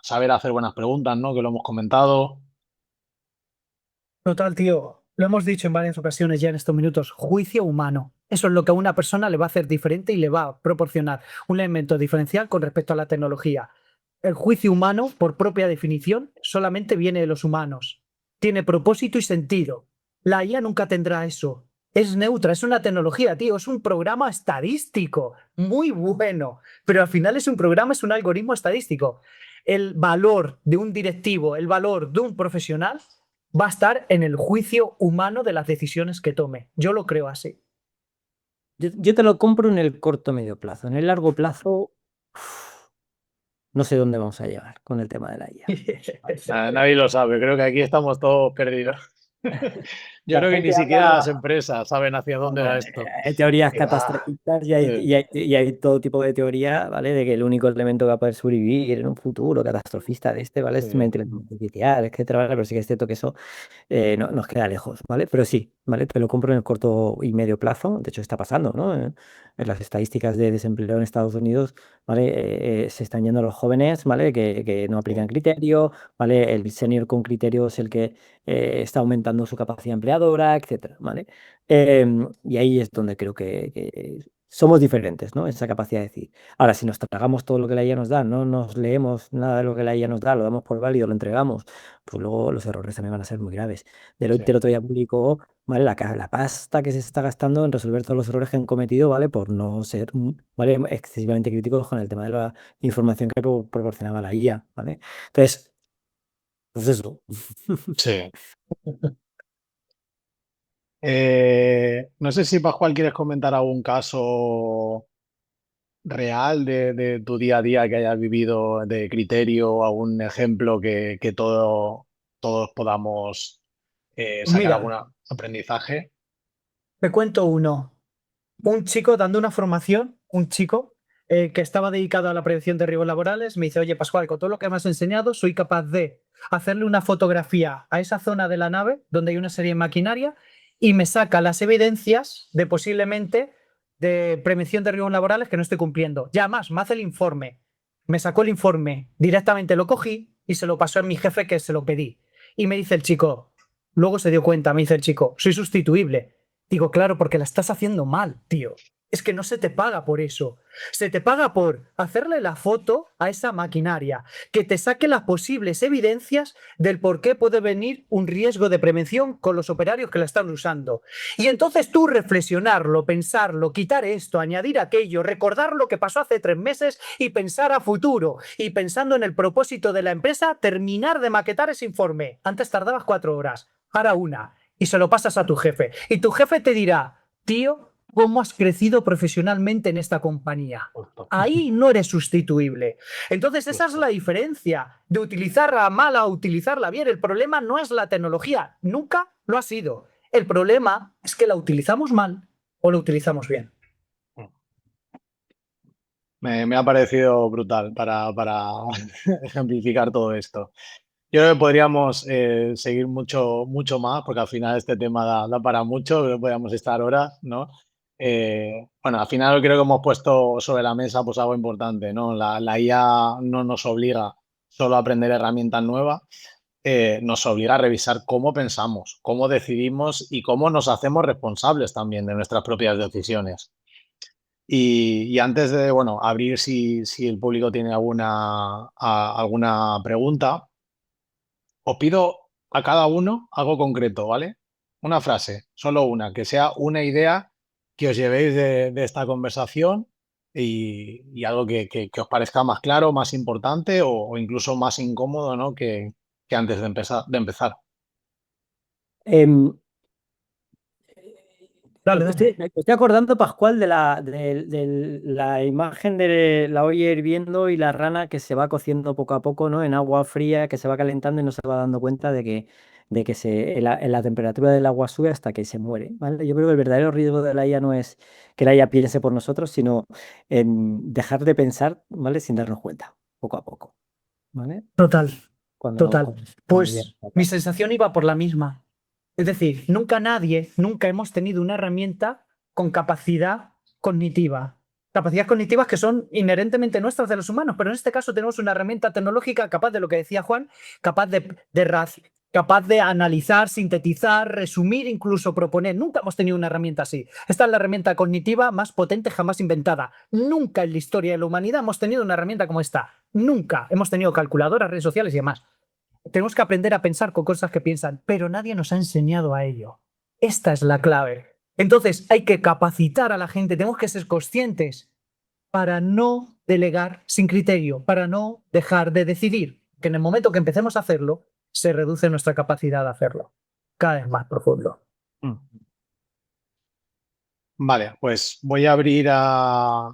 Speaker 2: saber hacer buenas preguntas, ¿no? Que lo hemos comentado.
Speaker 1: Total, tío. Lo hemos dicho en varias ocasiones ya en estos minutos, juicio humano. Eso es lo que a una persona le va a hacer diferente y le va a proporcionar un elemento diferencial con respecto a la tecnología. El juicio humano, por propia definición, solamente viene de los humanos. Tiene propósito y sentido. La IA nunca tendrá eso. Es neutra, es una tecnología, tío, es un programa estadístico, muy bueno, pero al final es un programa, es un algoritmo estadístico. El valor de un directivo, el valor de un profesional va a estar en el juicio humano de las decisiones que tome. Yo lo creo así.
Speaker 3: Yo te lo compro en el corto medio plazo. En el largo plazo, no sé dónde vamos a llegar con el tema de la IA.
Speaker 2: Nadie lo sabe, creo que aquí estamos todos perdidos. Yo
Speaker 3: La
Speaker 2: creo que ni
Speaker 3: gente
Speaker 2: siquiera las
Speaker 3: habla,
Speaker 2: empresas saben hacia dónde va esto.
Speaker 3: hay teorías
Speaker 2: Y va,
Speaker 3: catastrofistas y hay,
Speaker 2: sí,
Speaker 3: y hay todo tipo de teoría, ¿vale? De que el único elemento que va a poder sobrevivir en un futuro catastrofista de este, ¿vale? Es una
Speaker 2: sí,
Speaker 3: inteligencia artificial, etcétera, ¿vale? Pero sí que es cierto que eso no, nos queda lejos, ¿vale? Pero sí, ¿vale? Te lo compro en el corto y medio plazo. De hecho, está pasando, ¿no? En las estadísticas de desempleo en Estados Unidos, ¿vale? Se están yendo los jóvenes, ¿vale? Que no
Speaker 2: sí.
Speaker 3: aplican criterio, ¿vale? El senior con criterio es el que está aumentando su capacidad empleadora, etcétera, ¿vale? Y ahí es donde creo que somos diferentes, ¿no? Esa capacidad de decir. Ahora, si nos tragamos todo lo que la IA nos da, no nos leemos nada de lo que la IA nos da, lo damos por válido, lo entregamos, pues luego los errores también van a ser muy graves.
Speaker 2: Sí.
Speaker 3: Del otro día publicó, ¿vale? La pasta que se está gastando en resolver todos los errores que han cometido, ¿vale? Por no ser, ¿vale? Excesivamente críticos con el tema de la información que proporcionaba la IA, ¿vale? Entonces, pues eso.
Speaker 2: Sí. No sé si, Pascual, quieres comentar algún caso real de tu día a día que hayas vivido de criterio, algún ejemplo que todos podamos sacar
Speaker 1: Mira,
Speaker 2: algún aprendizaje.
Speaker 1: te cuento uno. Un chico dando una formación, un chico que estaba dedicado a la prevención de riesgos laborales, me dice, oye, Pascual, con todo lo que me has enseñado, soy capaz de hacerle una fotografía a esa zona de la nave donde hay una serie de maquinaria y me saca las evidencias de posiblemente de prevención de riesgos laborales que no estoy cumpliendo. Ya más, me hace el informe. Me sacó el informe, directamente lo cogí y se lo pasó a mi jefe que se lo pedí. Y me dice el chico, luego se dio cuenta, me dice el chico, soy sustituible. Digo, claro, porque la estás haciendo mal, tío. Es que no se te paga por eso. Se te paga por hacerle la foto a esa maquinaria, que te saque las posibles evidencias del por qué puede venir un riesgo de prevención con los operarios que la están usando. Y entonces tú reflexionarlo, pensarlo, quitar esto, añadir aquello, recordar lo que pasó hace 3 meses y pensar a futuro. Y pensando en el propósito de la empresa, terminar de maquetar ese informe. Antes tardabas 4 horas, ahora una y se lo pasas a tu jefe. Y tu jefe te dirá, tío, ¿cómo has crecido profesionalmente en esta compañía?
Speaker 2: Justo,
Speaker 1: Ahí no eres sustituible. Entonces esa es
Speaker 2: justo.
Speaker 1: la diferencia de utilizarla mal a utilizarla bien. El problema no es la tecnología, nunca lo ha sido. El problema es que la utilizamos mal o la utilizamos bien.
Speaker 2: Me ha parecido brutal para ejemplificar todo esto. Yo creo que podríamos seguir mucho más, porque al final este tema da para mucho, creo que podríamos estar horas, ¿no? Bueno, al final creo que hemos puesto sobre la mesa pues algo importante, ¿no? La IA no nos obliga solo a aprender herramientas nuevas, nos obliga a revisar cómo pensamos, cómo decidimos y cómo nos hacemos responsables también de nuestras propias decisiones. Y antes de, bueno, abrir si el público tiene alguna pregunta, os pido a cada uno algo concreto, ¿vale? Una frase, solo una, que sea una idea que os llevéis de esta conversación y algo que os parezca más claro, más importante o incluso más incómodo, ¿no? Que antes de empezar.
Speaker 3: Em,
Speaker 1: Dale, dale.
Speaker 3: Me estoy acordando, Pascual, de la imagen de la olla hirviendo y la rana que se va cociendo poco a poco, ¿no? En agua fría, que se va calentando y no se va dando cuenta la temperatura del agua sube hasta que se muere, ¿vale? Yo creo que el verdadero riesgo de la IA no es que la IA piense por nosotros, sino en dejar de pensar, ¿vale? Sin darnos cuenta, poco a poco, ¿vale?
Speaker 1: Total,
Speaker 3: Cuando,
Speaker 1: total.
Speaker 3: cuando, cuando llegue
Speaker 1: Pues
Speaker 3: a
Speaker 1: mi
Speaker 3: casa.
Speaker 1: sensación iba por la misma. Es decir, nunca hemos tenido una herramienta con capacidad cognitiva. Capacidades cognitivas que son inherentemente nuestras de los humanos, pero en este caso tenemos una herramienta tecnológica capaz de lo que decía Juan, capaz de capaz de analizar, sintetizar, resumir, incluso proponer. Nunca hemos tenido una herramienta así. Esta es la herramienta cognitiva más potente jamás inventada. Nunca en la historia de la humanidad hemos tenido una herramienta como esta. Nunca hemos tenido calculadoras, redes sociales y demás. Tenemos que aprender a pensar con cosas que piensan, pero nadie nos ha enseñado a ello. Esta es la clave. Entonces hay que capacitar a la gente, tenemos que ser conscientes para no delegar sin criterio, para no dejar de decidir, que en el momento que empecemos a hacerlo, se reduce nuestra capacidad de hacerlo. Cada vez más profundo.
Speaker 2: Vale, pues voy a abrir a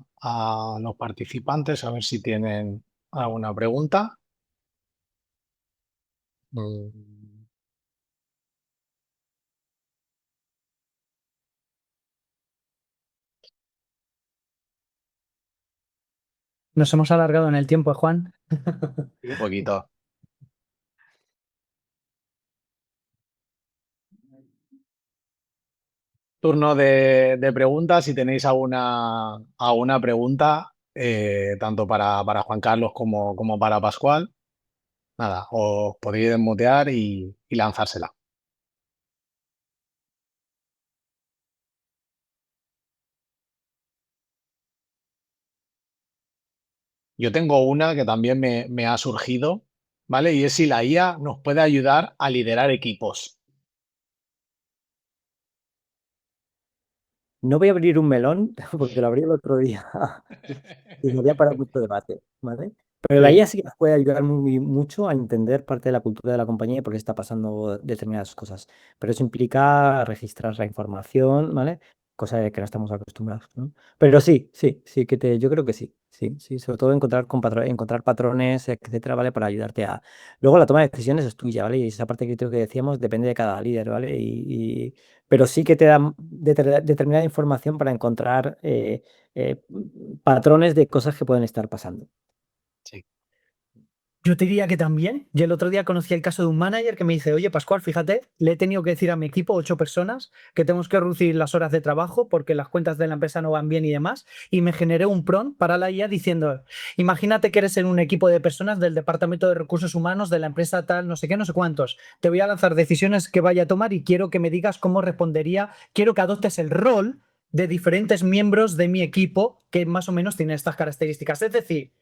Speaker 2: los participantes a ver si tienen alguna pregunta.
Speaker 1: Nos hemos alargado en el tiempo, Juan.
Speaker 2: Un poquito. Turno de preguntas. Si tenéis alguna pregunta, tanto para Juan Carlos como para Pascual, nada, os podéis desmutear y lanzársela. Yo tengo una que también me ha surgido, ¿vale? Y es si la IA nos puede ayudar a liderar equipos.
Speaker 3: No voy a abrir un melón, porque lo abrí el otro día y me había para mucho debate, ¿vale? Pero la
Speaker 2: Sí.
Speaker 3: IA sí que nos puede ayudar mucho a entender parte de la cultura de la compañía y por qué está pasando determinadas cosas. Pero eso implica registrar la información, ¿vale? Cosa de que no estamos acostumbrados, ¿no? Pero sí, yo creo que sí, sobre todo encontrar patrones, etcétera, ¿vale? Para ayudarte a... Luego la toma de decisiones es tuya, ¿vale? Y esa parte que creo que decíamos depende de cada líder, ¿vale? Pero sí que te da determinada información para encontrar patrones de cosas que pueden estar pasando.
Speaker 2: Sí.
Speaker 1: Yo te diría que también. Y el otro día conocí el caso de un manager que me dice, oye, Pascual, fíjate, le he tenido que decir a mi equipo, 8 personas, que tenemos que reducir las horas de trabajo porque las cuentas de la empresa no van bien y demás. Y me generé un prompt para la IA diciendo, imagínate que eres en un equipo de personas del Departamento de Recursos Humanos de la empresa tal, no sé qué, no sé cuántos. Te voy a lanzar decisiones que vaya a tomar y quiero que me digas cómo respondería, quiero que adoptes el rol de diferentes miembros de mi equipo que más o menos tienen estas características. Es decir,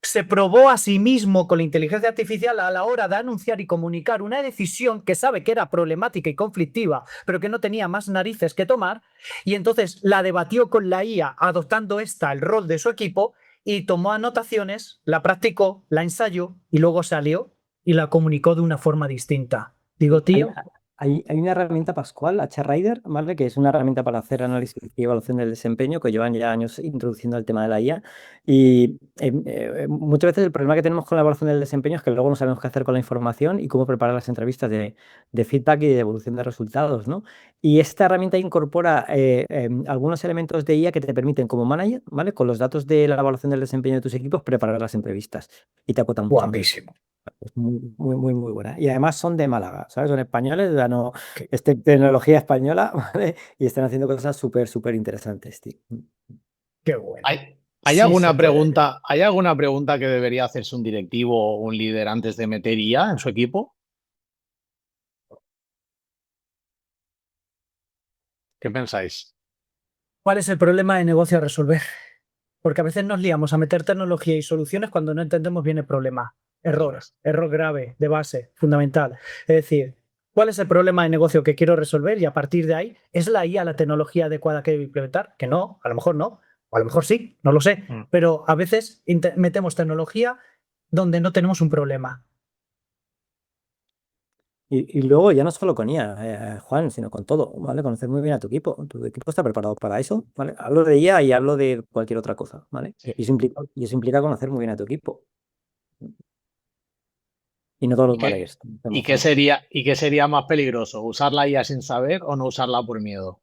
Speaker 1: se probó a sí mismo con la inteligencia artificial a la hora de anunciar y comunicar una decisión que sabe que era problemática y conflictiva, pero que no tenía más narices que tomar, y entonces la debatió con la IA, adoptando esta el rol de su equipo, y tomó anotaciones, la practicó, la ensayó, y luego salió y la comunicó de una forma distinta. Digo,
Speaker 3: Hay,
Speaker 1: tío,
Speaker 3: hay una herramienta Pascual, HRider, ¿vale? Que es una herramienta para hacer análisis y evaluación del desempeño, que llevan ya años introduciendo el tema de la IA. Y muchas veces el problema que tenemos con la evaluación del desempeño es que luego no sabemos qué hacer con la información y cómo preparar las entrevistas de feedback y de evolución de resultados, ¿no? Y esta herramienta incorpora algunos elementos de IA que te permiten, como manager, ¿vale? Con los datos de la evaluación del desempeño de tus equipos, preparar las entrevistas. Y te acota mucho.
Speaker 1: guapísimo.
Speaker 3: Es muy buena. Y además son de Málaga, ¿sabes? Son españoles, no, tecnología española, ¿vale? Y están haciendo cosas súper interesantes, tío.
Speaker 1: Qué bueno.
Speaker 2: ¿Hay
Speaker 1: Sí
Speaker 2: alguna
Speaker 1: se puede.
Speaker 2: pregunta que debería hacerse un directivo o un líder antes de meter IA en su equipo? ¿Qué pensáis?
Speaker 1: ¿Cuál es el problema de negocio a resolver? Porque a veces nos liamos a meter tecnología y soluciones cuando no entendemos bien el problema. Error grave, de base, fundamental. Es decir, ¿cuál es el problema de negocio que quiero resolver? Y a partir de ahí, ¿es la IA la tecnología adecuada que debo implementar? Que no, a lo mejor no, o a lo mejor sí, no lo sé. Pero a veces metemos tecnología donde no tenemos un problema.
Speaker 3: Y luego ya no solo con IA, Juan, sino con todo, ¿vale? Conocer muy bien a tu equipo. Tu equipo está preparado para eso, ¿vale? Hablo de IA y hablo de cualquier otra cosa, ¿vale?
Speaker 2: Sí.
Speaker 3: Y eso implica conocer muy bien a tu equipo. Y no todos los managers.
Speaker 2: ¿Y qué sería más peligroso? ¿Usar la IA sin saber o no usarla por miedo?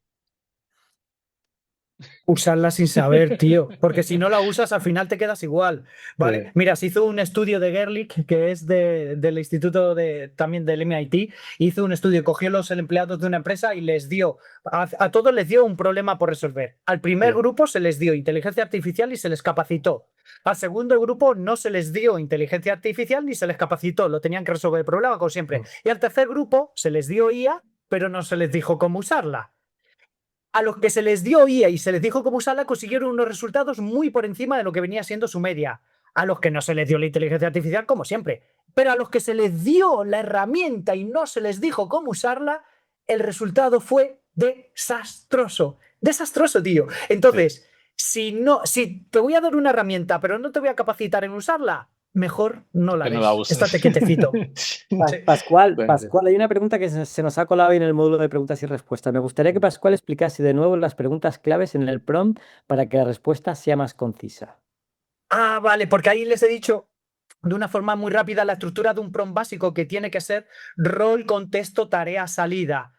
Speaker 1: Usarla sin saber, tío, porque si no la usas al final te quedas igual, ¿vale?
Speaker 2: Sí.
Speaker 1: Mira, se hizo un estudio de Gerlich, que es del instituto también del MIT, hizo un estudio, cogió los empleados de una empresa y les dio, a todos les dio un problema por resolver. Al primer
Speaker 2: Sí.
Speaker 1: grupo se les dio inteligencia artificial y se les capacitó. Al segundo grupo no se les dio inteligencia artificial ni se les capacitó, lo tenían que resolver el problema como siempre. Y al tercer grupo se les dio IA, pero no se les dijo cómo usarla. A los que se les dio IA y se les dijo cómo usarla, consiguieron unos resultados muy por encima de lo que venía siendo su media. A los que no se les dio la inteligencia artificial, como siempre. Pero a los que se les dio la herramienta y no se les dijo cómo usarla, el resultado fue desastroso. Desastroso, tío. Entonces, si te voy a dar una herramienta, pero no te voy a capacitar en usarla, mejor no la
Speaker 2: Que no
Speaker 1: des.
Speaker 2: la uses.
Speaker 1: Estate quietecito. Sí.
Speaker 3: Pascual,
Speaker 2: Pues,
Speaker 3: Pascual, hay una pregunta que se nos ha colado ahí en el módulo de preguntas y respuestas. Me gustaría que Pascual explicase de nuevo las preguntas claves en el prompt para que la respuesta sea más concisa.
Speaker 1: Ah, vale, porque ahí les he dicho de una forma muy rápida la estructura de un prompt básico que tiene que ser rol, contexto, tarea, salida.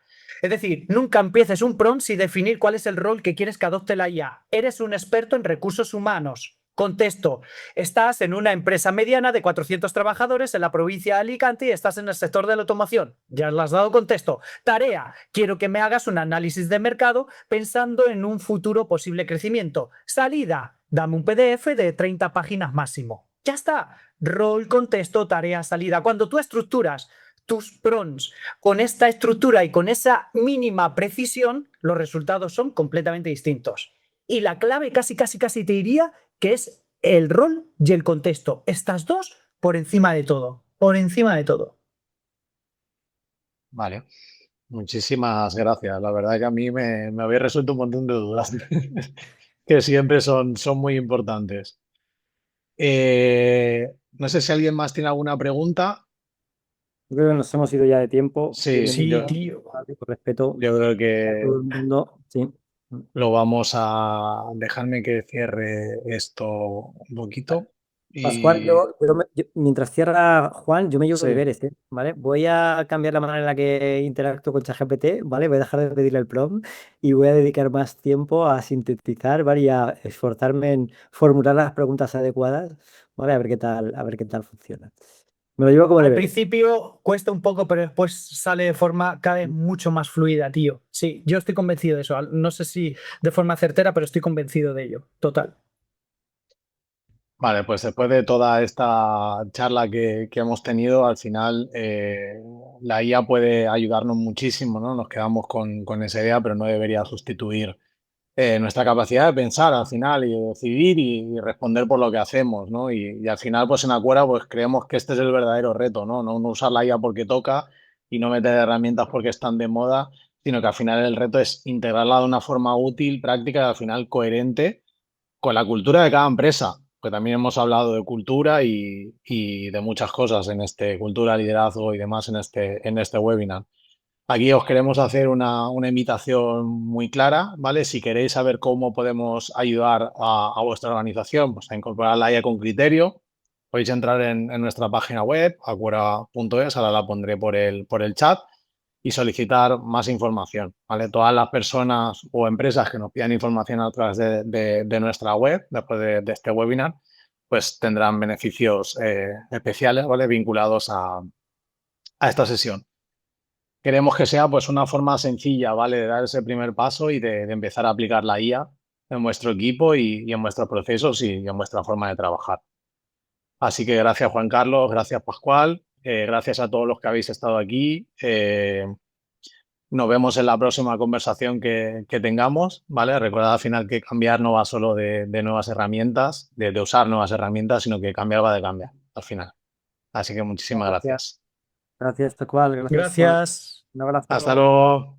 Speaker 1: Es decir, nunca empieces un prompt sin definir cuál es el rol que quieres que adopte la IA. Eres un experto en recursos humanos. Contexto, estás en una empresa mediana de 400 trabajadores en la provincia de Alicante y estás en el sector de la automoción. Ya le has dado contexto. Tarea, quiero que me hagas un análisis de mercado pensando en un futuro posible crecimiento. Salida, dame un PDF de 30 páginas máximo. Ya está. Rol, contexto, tarea, salida. Cuando tú estructuras tus prompts con esta estructura y con esa mínima precisión, los resultados son completamente distintos. Y la clave casi te diría que es el rol y el contexto. Estas dos por encima de todo. Por encima de todo.
Speaker 2: vale. Muchísimas gracias. La verdad que a mí me habéis resuelto un montón de dudas que siempre son muy importantes. No sé si alguien más tiene alguna pregunta.
Speaker 3: Yo creo que nos hemos ido ya de tiempo.
Speaker 2: Sí,
Speaker 1: Sí, tío.
Speaker 3: Por respeto
Speaker 2: yo creo
Speaker 3: a
Speaker 2: que
Speaker 3: todo el mundo. Sí.
Speaker 2: lo vamos a dejarme que cierre esto un poquito.
Speaker 3: Pascual,
Speaker 2: Y
Speaker 3: mientras cierra Juan, yo me llevo
Speaker 2: sí,
Speaker 3: deberes, ¿vale? Voy a cambiar la manera en la que interactúo con ChatGPT, ¿vale? Voy a dejar de pedirle el prompt y voy a dedicar más tiempo a sintetizar, ¿vale? Y a esforzarme en formular las preguntas adecuadas, ¿vale? A ver qué tal funciona. Me lo llevo como
Speaker 1: Al
Speaker 3: deber.
Speaker 1: principio cuesta un poco, pero después sale de forma cada vez mucho más fluida, tío. Sí, yo estoy convencido de eso. No sé si de forma certera, pero estoy convencido de ello. Total.
Speaker 2: vale, pues después de toda esta charla que hemos tenido, al final la IA puede ayudarnos muchísimo, ¿no? Nos quedamos con esa idea, pero no debería sustituir nuestra capacidad de pensar al final y de decidir y responder por lo que hacemos, ¿no? Y al final, pues en Acuera, pues creemos que este es el verdadero reto, ¿no? No usar la IA porque toca y no meter herramientas porque están de moda, sino que al final el reto es integrarla de una forma útil, práctica y al final coherente con la cultura de cada empresa, que también hemos hablado de cultura y de muchas cosas en cultura, liderazgo y demás en este webinar. Aquí os queremos hacer una invitación muy clara, ¿vale? Si queréis saber cómo podemos ayudar a vuestra organización, pues a incorporar la IA con criterio, podéis entrar en nuestra página web, acuera.es, ahora la pondré por el chat, y solicitar más información, ¿vale? Todas las personas o empresas que nos pidan información a través de nuestra web, después de este webinar, pues tendrán beneficios especiales, ¿vale? Vinculados a esta sesión. Queremos que sea pues una forma sencilla, ¿vale? De dar ese primer paso y de empezar a aplicar la IA en vuestro equipo y en vuestros procesos y en vuestra forma de trabajar. Así que gracias, Juan Carlos, gracias, Pascual, gracias a todos los que habéis estado aquí. Nos vemos en la próxima conversación que tengamos, ¿vale? Recordad al final que cambiar no va solo de nuevas herramientas, de usar nuevas herramientas, sino que cambiar va de cambiar al final. Así que muchísimas
Speaker 3: Gracias.
Speaker 2: gracias.
Speaker 3: Gracias, Pascual. Gracias, Juan.
Speaker 1: Gracias.
Speaker 3: Un abrazo.
Speaker 2: Hasta luego.